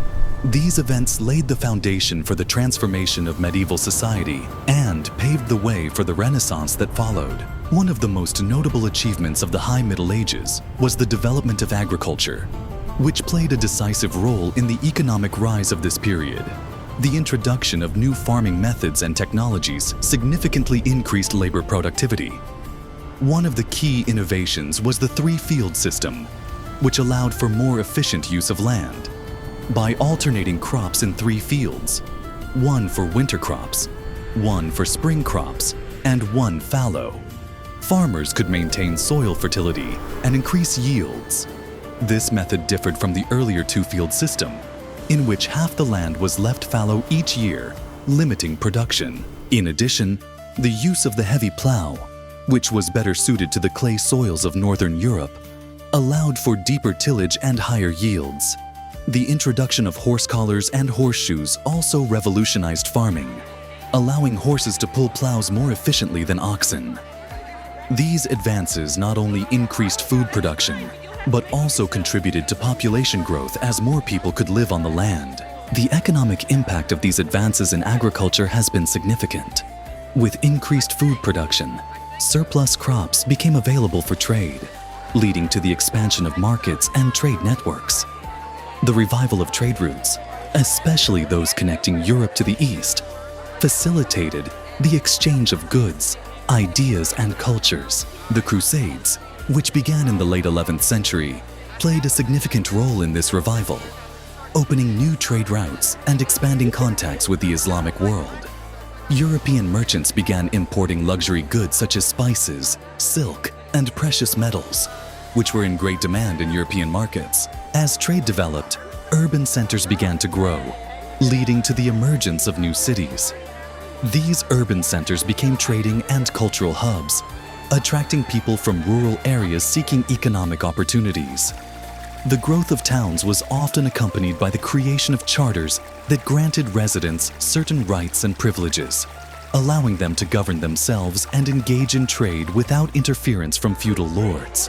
these events laid the foundation for the transformation of medieval society and paved the way for the Renaissance that followed. One of the most notable achievements of the High Middle Ages was the development of agriculture, which played a decisive role in the economic rise of this period. The introduction of new farming methods and technologies significantly increased labor productivity. One of the key innovations was the three-field system, which allowed for more efficient use of land. By alternating crops in 3 fields, one for winter crops, one for spring crops, and one fallow, farmers could maintain soil fertility and increase yields. This method differed from the earlier 2-field system, in which half the land was left fallow each year, limiting production. In addition, the use of the heavy plow, which was better suited to the clay soils of northern Europe, allowed for deeper tillage and higher yields. The introduction of horse collars and horseshoes also revolutionized farming, allowing horses to pull plows more efficiently than oxen. These advances not only increased food production, but also contributed to population growth as more people could live on the land. The economic impact of these advances in agriculture has been significant. With increased food production, surplus crops became available for trade, leading to the expansion of markets and trade networks. The revival of trade routes, especially those connecting Europe to the East, facilitated the exchange of goods, ideas, and cultures. The Crusades, which began in the late 11th century, played a significant role in this revival, opening new trade routes and expanding contacts with the Islamic world. European merchants began importing luxury goods such as spices, silk, and precious metals, which were in great demand in European markets. As trade developed, urban centers began to grow, leading to the emergence of new cities. These urban centers became trading and cultural hubs, attracting people from rural areas seeking economic opportunities. The growth of towns was often accompanied by the creation of charters that granted residents certain rights and privileges, allowing them to govern themselves and engage in trade without interference from feudal lords.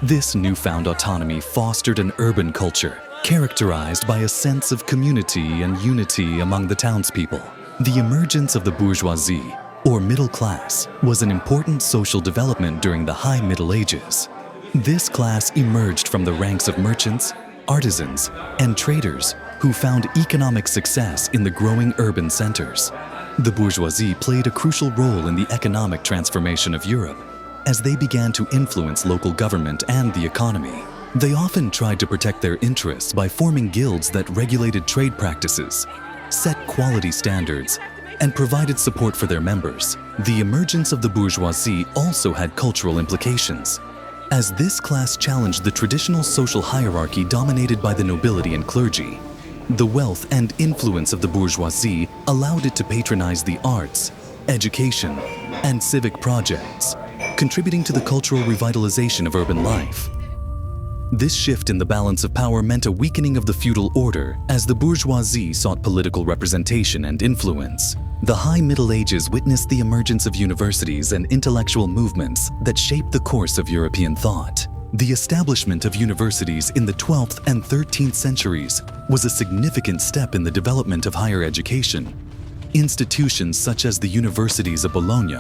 This newfound autonomy fostered an urban culture characterized by a sense of community and unity among the townspeople. The emergence of the bourgeoisie, or middle class, was an important social development during the High Middle Ages. This class emerged from the ranks of merchants, artisans, and traders who found economic success in the growing urban centers. The bourgeoisie played a crucial role in the economic transformation of Europe as they began to influence local government and the economy. They often tried to protect their interests by forming guilds that regulated trade practices, set quality standards, and provided support for their members. The emergence of the bourgeoisie also had cultural implications, as this class challenged the traditional social hierarchy dominated by the nobility and clergy. The wealth and influence of the bourgeoisie allowed it to patronize the arts, education, and civic projects, contributing to the cultural revitalization of urban life. This shift in the balance of power meant a weakening of the feudal order as the bourgeoisie sought political representation and influence. The High Middle Ages witnessed the emergence of universities and intellectual movements that shaped the course of European thought. The establishment of universities in the 12th and 13th centuries was a significant step in the development of higher education. Institutions such as the universities of Bologna,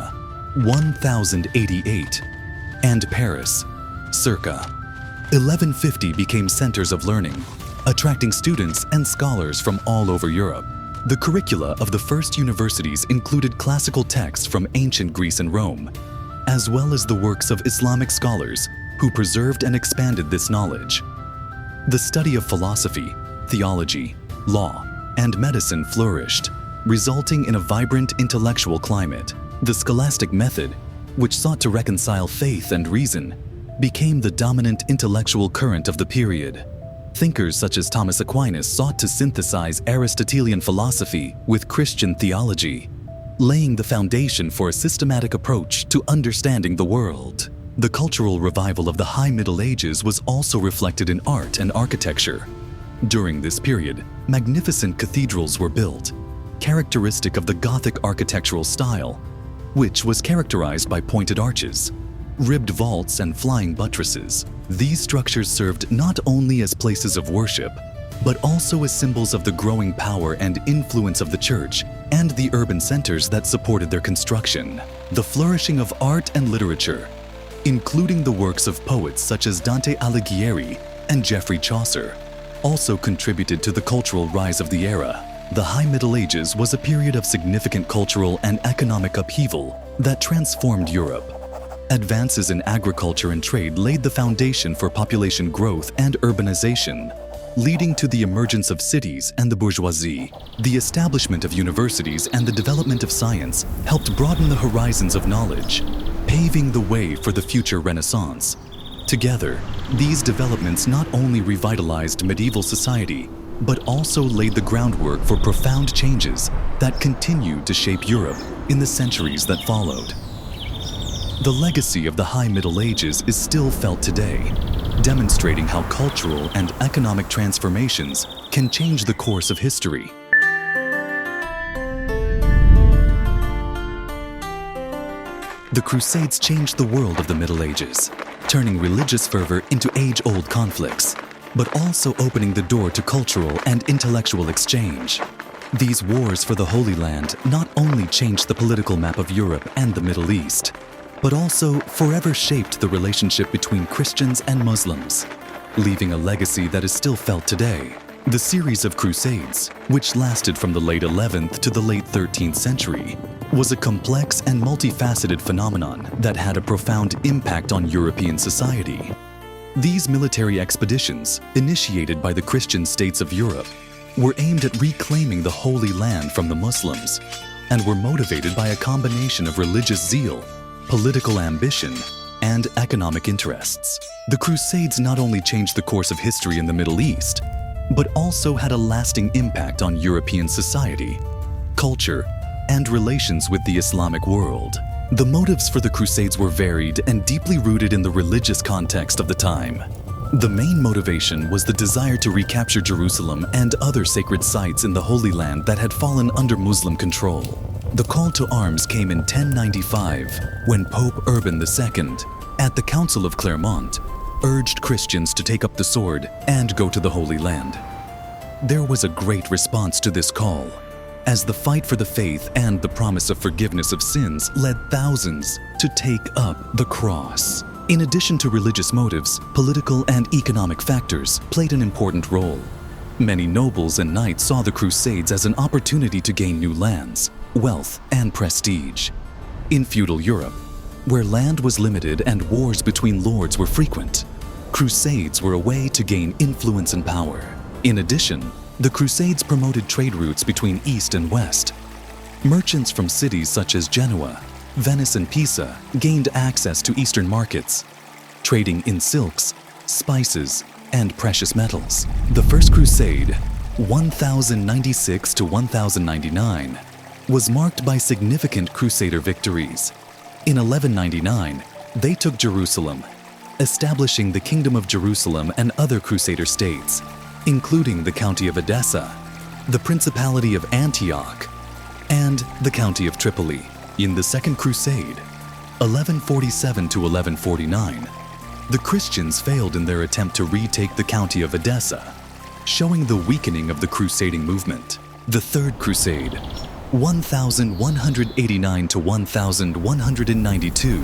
1088, and Paris, circa 1150, became centers of learning, attracting students and scholars from all over Europe. The curricula of the first universities included classical texts from ancient Greece and Rome, as well as the works of Islamic scholars who preserved and expanded this knowledge. The study of philosophy, theology, law, and medicine flourished, resulting in a vibrant intellectual climate. The scholastic method, which sought to reconcile faith and reason, became the dominant intellectual current of the period. Thinkers such as Thomas Aquinas sought to synthesize Aristotelian philosophy with Christian theology, laying the foundation for a systematic approach to understanding the world. The cultural revival of the High Middle Ages was also reflected in art and architecture. During this period, magnificent cathedrals were built, characteristic of the Gothic architectural style, which was characterized by pointed arches, ribbed vaults, and flying buttresses. These structures served not only as places of worship, but also as symbols of the growing power and influence of the church and the urban centers that supported their construction. The flourishing of art and literature, including the works of poets such as Dante Alighieri and Geoffrey Chaucer, also contributed to the cultural rise of the era. The High Middle Ages was a period of significant cultural and economic upheaval that transformed Europe. Advances in agriculture and trade laid the foundation for population growth and urbanization, leading to the emergence of cities and the bourgeoisie. The establishment of universities and the development of science helped broaden the horizons of knowledge, paving the way for the future Renaissance. Together, these developments not only revitalized medieval society, but also laid the groundwork for profound changes that continued to shape Europe in the centuries that followed. The legacy of the High Middle Ages is still felt today, demonstrating how cultural and economic transformations can change the course of history. The Crusades changed the world of the Middle Ages, turning religious fervor into age-old conflicts, but also opening the door to cultural and intellectual exchange. These wars for the Holy Land not only changed the political map of Europe and the Middle East, but also forever shaped the relationship between Christians and Muslims, leaving a legacy that is still felt today. The series of Crusades, which lasted from the late 11th to the late 13th century, was a complex and multifaceted phenomenon that had a profound impact on European society. These military expeditions, initiated by the Christian states of Europe, were aimed at reclaiming the Holy Land from the Muslims and were motivated by a combination of religious zeal, political ambition, and economic interests. The Crusades not only changed the course of history in the Middle East, but also had a lasting impact on European society, culture, and relations with the Islamic world. The motives for the Crusades were varied and deeply rooted in the religious context of the time. The main motivation was the desire to recapture Jerusalem and other sacred sites in the Holy Land that had fallen under Muslim control. The call to arms came in 1095, when Pope Urban II, at the Council of Clermont, urged Christians to take up the sword and go to the Holy Land. There was a great response to this call, as the fight for the faith and the promise of forgiveness of sins led thousands to take up the cross. In addition to religious motives, political and economic factors played an important role. Many nobles and knights saw the Crusades as an opportunity to gain new lands, wealth, and prestige. In feudal Europe, where land was limited and wars between lords were frequent, Crusades were a way to gain influence and power. In addition, the Crusades promoted trade routes between East and West. Merchants from cities such as Genoa, Venice, and Pisa gained access to Eastern markets, trading in silks, spices, and precious metals. The First Crusade, 1096 to 1099, was marked by significant Crusader victories. In 1199, they took Jerusalem, establishing the Kingdom of Jerusalem and other Crusader states, including the County of Edessa, the Principality of Antioch, and the County of Tripoli. In the Second Crusade, 1147 to 1149, the Christians failed in their attempt to retake the county of Edessa, showing the weakening of the crusading movement. The Third Crusade, 1189 to 1192,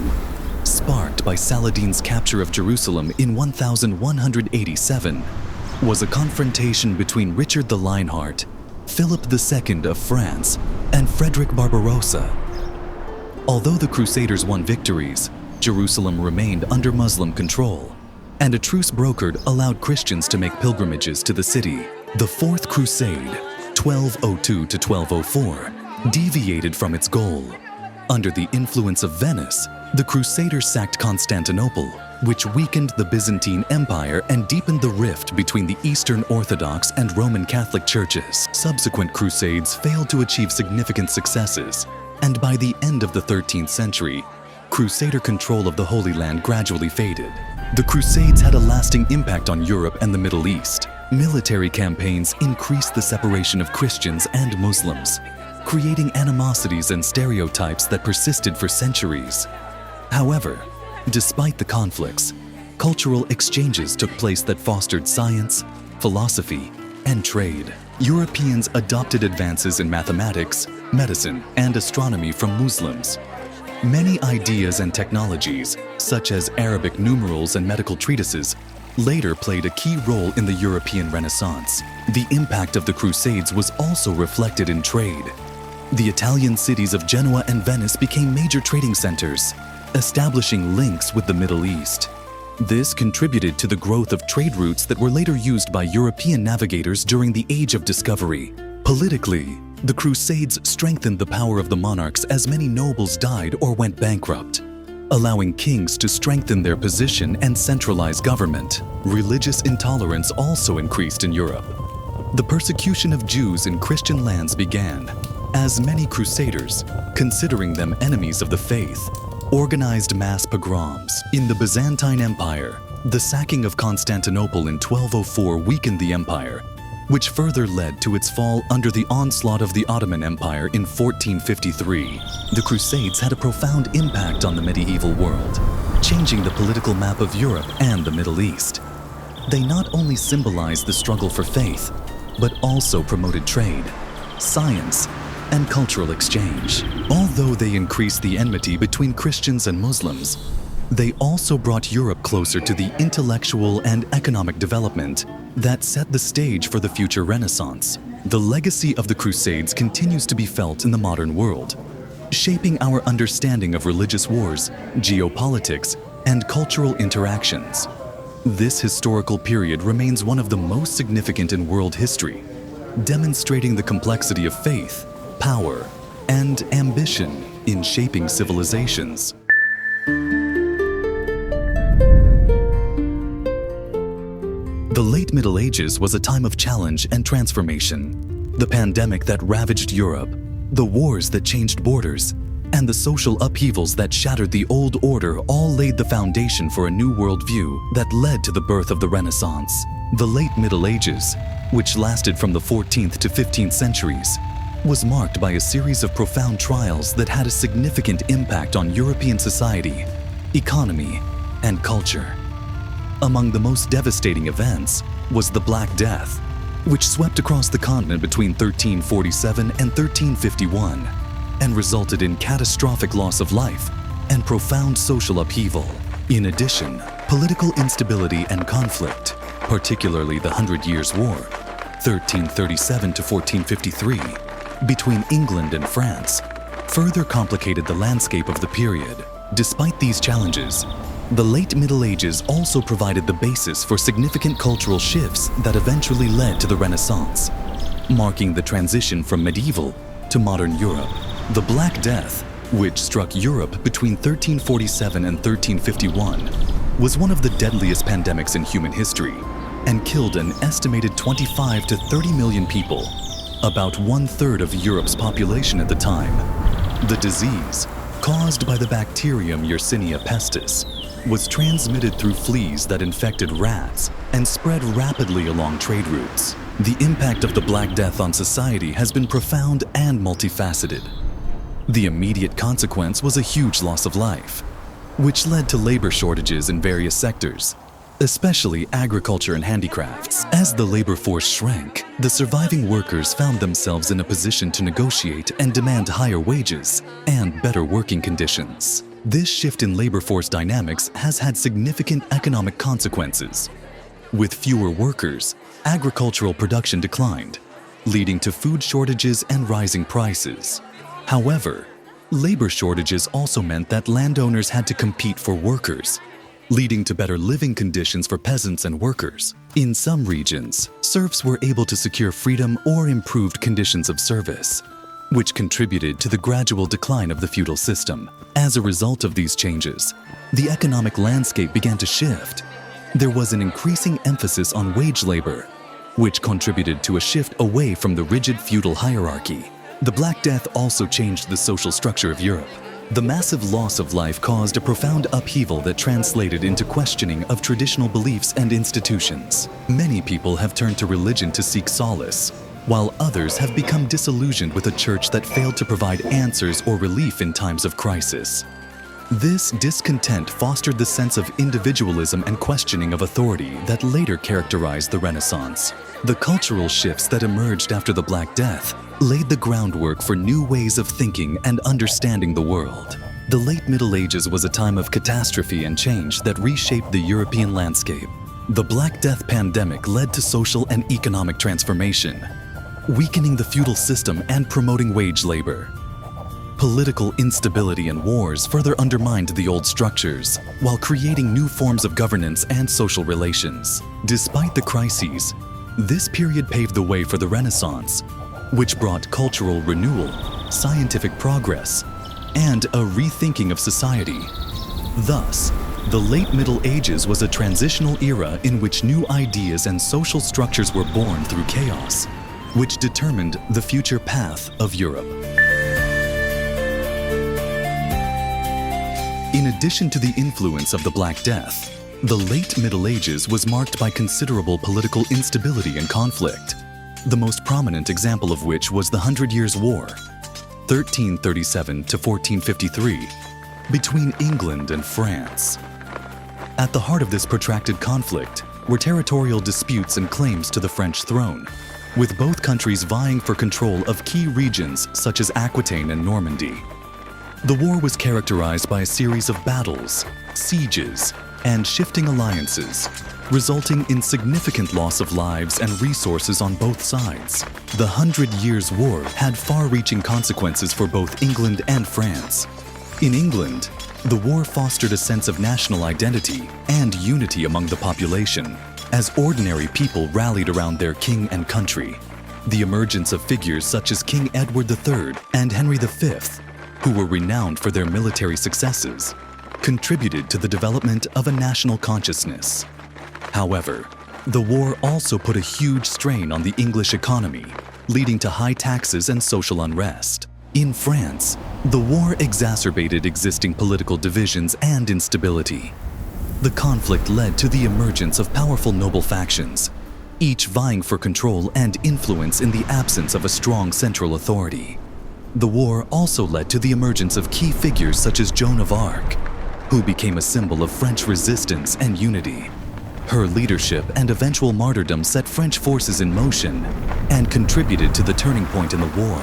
sparked by Saladin's capture of Jerusalem in 1187, was a confrontation between Richard the Lionheart, Philip II of France, and Frederick Barbarossa. Although the Crusaders won victories, Jerusalem remained under Muslim control, and a truce brokered allowed Christians to make pilgrimages to the city. The Fourth Crusade, 1202 to 1204, deviated from its goal. Under the influence of Venice, the Crusaders sacked Constantinople, which weakened the Byzantine Empire and deepened the rift between the Eastern Orthodox and Roman Catholic churches. Subsequent crusades failed to achieve significant successes, and by the end of the 13th century, Crusader control of the Holy Land gradually faded. The Crusades had a lasting impact on Europe and the Middle East. Military campaigns increased the separation of Christians and Muslims, creating animosities and stereotypes that persisted for centuries. However, despite the conflicts, cultural exchanges took place that fostered science, philosophy, and trade. Europeans adopted advances in mathematics, medicine, and astronomy from Muslims. Many ideas and technologies, such as Arabic numerals and medical treatises, later played a key role in the European Renaissance. The impact of the Crusades was also reflected in trade. The Italian cities of Genoa and Venice became major trading centers, establishing links with the Middle East. This contributed to the growth of trade routes that were later used by European navigators during the Age of Discovery. Politically, the Crusades strengthened the power of the monarchs as many nobles died or went bankrupt, allowing kings to strengthen their position and centralize government. Religious intolerance also increased in Europe. The persecution of Jews in Christian lands began, as many crusaders, considering them enemies of the faith, organized mass pogroms. In the Byzantine Empire, the sacking of Constantinople in 1204 weakened the empire, which further led to its fall under the onslaught of the Ottoman Empire in 1453. The Crusades had a profound impact on the medieval world, changing the political map of Europe and the Middle East. They not only symbolized the struggle for faith, but also promoted trade, science, and cultural exchange. Although they increased the enmity between Christians and Muslims, they also brought Europe closer to the intellectual and economic development that set the stage for the future Renaissance. The legacy of the Crusades continues to be felt in the modern world, shaping our understanding of religious wars, geopolitics, and cultural interactions. This historical period remains one of the most significant in world history, demonstrating the complexity of faith, power, and ambition in shaping civilizations. The late Middle Ages was a time of challenge and transformation. The pandemic that ravaged Europe, the wars that changed borders, and the social upheavals that shattered the old order all laid the foundation for a new worldview that led to the birth of the Renaissance. The late Middle Ages, which lasted from the 14th to 15th centuries, was marked by a series of profound trials that had a significant impact on European society, economy, and culture. Among the most devastating events was the Black Death, which swept across the continent between 1347 and 1351 and resulted in catastrophic loss of life and profound social upheaval. In addition, political instability and conflict, particularly the Hundred Years' War, 1337 to 1453, between England and France, further complicated the landscape of the period. Despite these challenges, the late Middle Ages also provided the basis for significant cultural shifts that eventually led to the Renaissance, marking the transition from medieval to modern Europe. The Black Death, which struck Europe between 1347 and 1351, was one of the deadliest pandemics in human history and killed an estimated 25 to 30 million people, about 1/3 of Europe's population at the time. The disease, caused by the bacterium Yersinia pestis, was transmitted through fleas that infected rats and spread rapidly along trade routes. The impact of the Black Death on society has been profound and multifaceted. The immediate consequence was a huge loss of life. which led to labor shortages in various sectors, especially agriculture and handicrafts. As the labor force shrank, the surviving workers found themselves in a position to negotiate and demand higher wages and better working conditions. This shift in labor force dynamics has had significant economic consequences. With fewer workers, agricultural production declined, leading to food shortages and rising prices. However, labor shortages also meant that landowners had to compete for workers, leading to better living conditions for peasants and workers. In some regions, serfs were able to secure freedom or improved conditions of service, which contributed to the gradual decline of the feudal system. As a result of these changes, the economic landscape began to shift. There was an increasing emphasis on wage labor, which contributed to a shift away from the rigid feudal hierarchy. The Black Death also changed the social structure of Europe. The massive loss of life caused a profound upheaval that translated into questioning of traditional beliefs and institutions. Many people have turned to religion to seek solace, while others have become disillusioned with a church that failed to provide answers or relief in times of crisis. This discontent fostered the sense of individualism and questioning of authority that later characterized the Renaissance. The cultural shifts that emerged after the Black Death laid the groundwork for new ways of thinking and understanding the world. The late Middle Ages was a time of catastrophe and change that reshaped the European landscape. The Black Death pandemic led to social and economic transformation, weakening the feudal system and promoting wage labor. Political instability and wars further undermined the old structures, while creating new forms of governance and social relations. Despite the crises, this period paved the way for the Renaissance, which brought cultural renewal, scientific progress, and a rethinking of society. Thus, the late Middle Ages was a transitional era in which new ideas and social structures were born through chaos, which determined the future path of Europe. In addition to the influence of the Black Death, the late Middle Ages was marked by considerable political instability and conflict, the most prominent example of which was the 100 Years' War, 1337 to 1453, between England and France. At the heart of this protracted conflict were territorial disputes and claims to the French throne, with both countries vying for control of key regions such as Aquitaine and Normandy. The war was characterized by a series of battles, sieges, and shifting alliances, resulting in significant loss of lives and resources on both sides. The 100 Years' War had far-reaching consequences for both England and France. In England, the war fostered a sense of national identity and unity among the population, as ordinary people rallied around their king and country. The emergence of figures such as King Edward III and Henry V, who were renowned for their military successes, contributed to the development of a national consciousness. However, the war also put a huge strain on the English economy, leading to high taxes and social unrest. In France, the war exacerbated existing political divisions and instability. The conflict led to the emergence of powerful noble factions, each vying for control and influence in the absence of a strong central authority. The war also led to the emergence of key figures such as Joan of Arc, who became a symbol of French resistance and unity. Her leadership and eventual martyrdom set French forces in motion and contributed to the turning point in the war,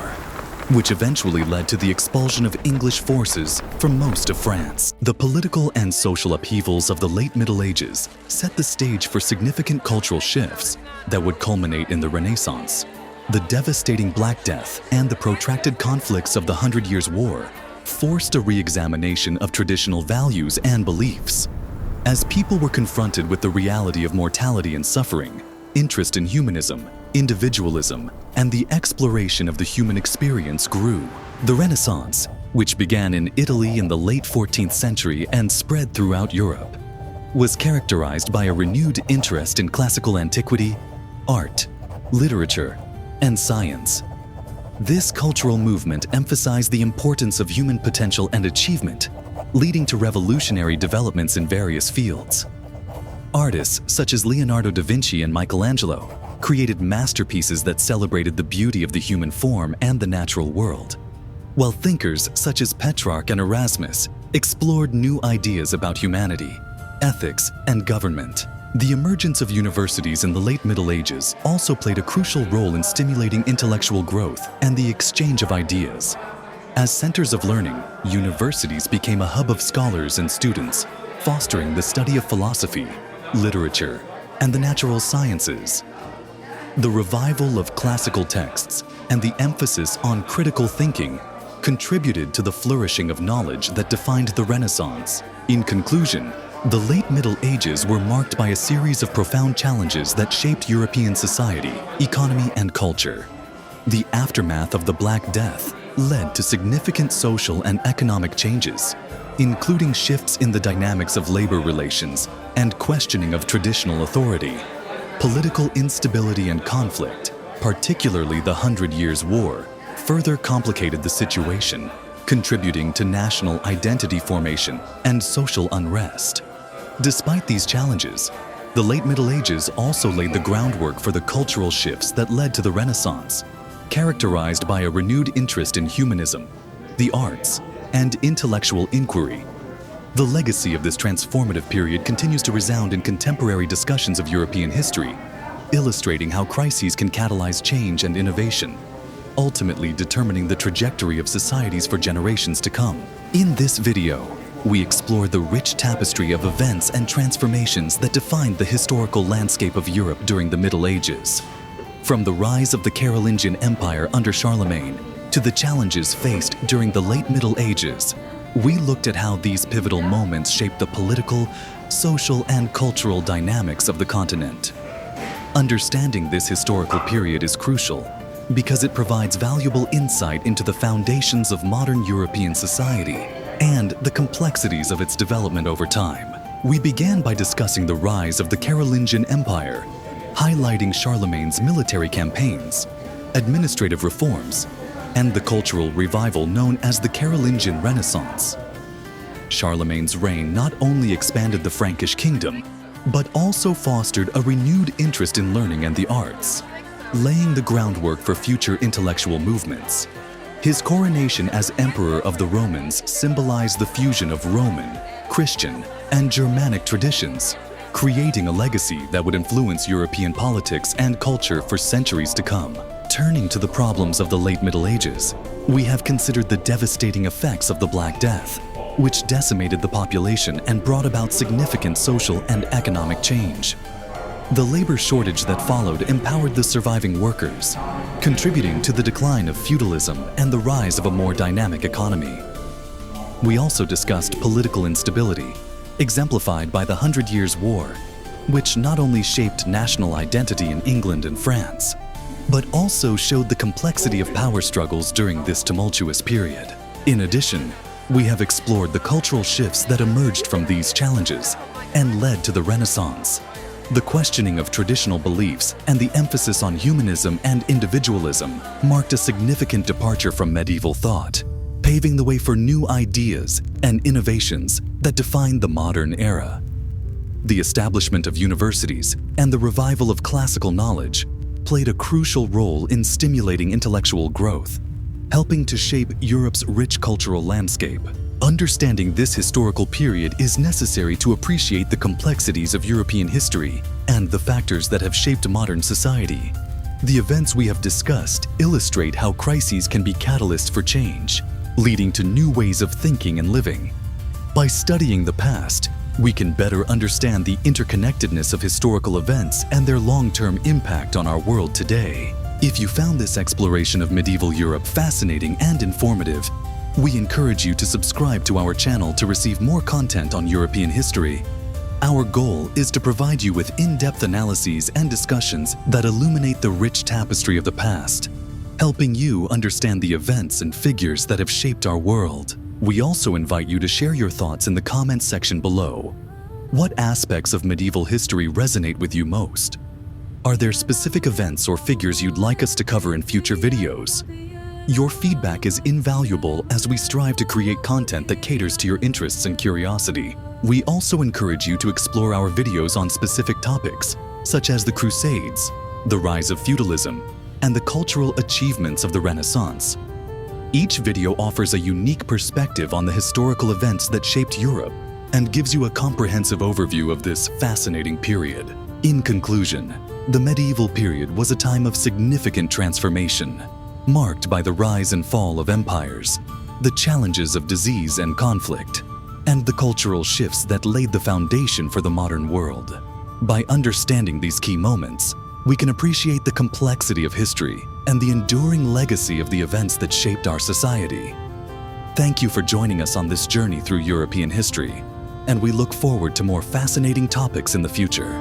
which eventually led to the expulsion of English forces from most of France. The political and social upheavals of the late Middle Ages set the stage for significant cultural shifts that would culminate in the Renaissance. The devastating Black Death and the protracted conflicts of the 100 Years' War forced a re-examination of traditional values and beliefs. As people were confronted with the reality of mortality and suffering, interest in humanism, individualism, and the exploration of the human experience grew. The Renaissance, which began in Italy in the late 14th century and spread throughout Europe, was characterized by a renewed interest in classical antiquity, art, literature, and science. This cultural movement emphasized the importance of human potential and achievement, leading to revolutionary developments in various fields. Artists such as Leonardo da Vinci and Michelangelo created masterpieces that celebrated the beauty of the human form and the natural world. while thinkers such as Petrarch and Erasmus explored new ideas about humanity, ethics, and government. The emergence of universities in the late Middle Ages also played a crucial role in stimulating intellectual growth and the exchange of ideas. As centers of learning, universities became a hub of scholars and students, fostering the study of philosophy, literature, and the natural sciences. The revival of classical texts and the emphasis on critical thinking contributed to the flourishing of knowledge that defined the Renaissance. In conclusion, the late Middle Ages were marked by a series of profound challenges that shaped European society, economy, and culture. The aftermath of the Black Death led to significant social and economic changes, including shifts in the dynamics of labor relations and questioning of traditional authority. Political instability and conflict, particularly the 100 Years' War, further complicated the situation, contributing to national identity formation and social unrest. Despite these challenges, the late Middle Ages also laid the groundwork for the cultural shifts that led to the Renaissance, characterized by a renewed interest in humanism, the arts, and intellectual inquiry. The legacy of this transformative period continues to resound in contemporary discussions of European history, illustrating how crises can catalyze change and innovation, ultimately determining the trajectory of societies for generations to come. In this video, we explore the rich tapestry of events and transformations that defined the historical landscape of Europe during the Middle Ages. From the rise of the Carolingian Empire under Charlemagne to the challenges faced during the late Middle Ages, we looked at how these pivotal moments shaped the political, social, and cultural dynamics of the continent. Understanding this historical period is crucial because it provides valuable insight into the foundations of modern European society and the complexities of its development over time. We began by discussing the rise of the Carolingian Empire, highlighting Charlemagne's military campaigns, administrative reforms, and the cultural revival known as the Carolingian Renaissance. Charlemagne's reign not only expanded the Frankish kingdom, but also fostered a renewed interest in learning and the arts, laying the groundwork for future intellectual movements. His coronation as Emperor of the Romans symbolized the fusion of Roman, Christian, and Germanic traditions, creating a legacy that would influence European politics and culture for centuries to come. Turning to the problems of the late Middle Ages, we have considered the devastating effects of the Black Death, which decimated the population and brought about significant social and economic change. The labor shortage that followed empowered the surviving workers, contributing to the decline of feudalism and the rise of a more dynamic economy. We also discussed political instability, exemplified by the 100 Years' War, which not only shaped national identity in England and France, but also showed the complexity of power struggles during this tumultuous period. In addition, we have explored the cultural shifts that emerged from these challenges and led to the Renaissance. The questioning of traditional beliefs and the emphasis on humanism and individualism marked a significant departure from medieval thought, paving the way for new ideas and innovations that defined the modern era. The establishment of universities and the revival of classical knowledge played a crucial role in stimulating intellectual growth, helping to shape Europe's rich cultural landscape. Understanding this historical period is necessary to appreciate the complexities of European history and the factors that have shaped modern society. The events we have discussed illustrate how crises can be catalysts for change, leading to new ways of thinking and living. By studying the past, we can better understand the interconnectedness of historical events and their long-term impact on our world today. If you found this exploration of medieval Europe fascinating and informative, we encourage you to subscribe to our channel to receive more content on European history. Our goal is to provide you with in-depth analyses and discussions that illuminate the rich tapestry of the past, helping you understand the events and figures that have shaped our world. We also invite you to share your thoughts in the comments section below. What aspects of medieval history resonate with you most? Are there specific events or figures you'd like us to cover in future videos? Your feedback is invaluable as we strive to create content that caters to your interests and curiosity. We also encourage you to explore our videos on specific topics, such as the Crusades, the rise of feudalism, and the cultural achievements of the Renaissance. Each video offers a unique perspective on the historical events that shaped Europe and gives you a comprehensive overview of this fascinating period. In conclusion, the medieval period was a time of significant transformation, marked by the rise and fall of empires, the challenges of disease and conflict, and the cultural shifts that laid the foundation for the modern world. By understanding these key moments, we can appreciate the complexity of history and the enduring legacy of the events that shaped our society. Thank you for joining us on this journey through European history, and we look forward to more fascinating topics in the future.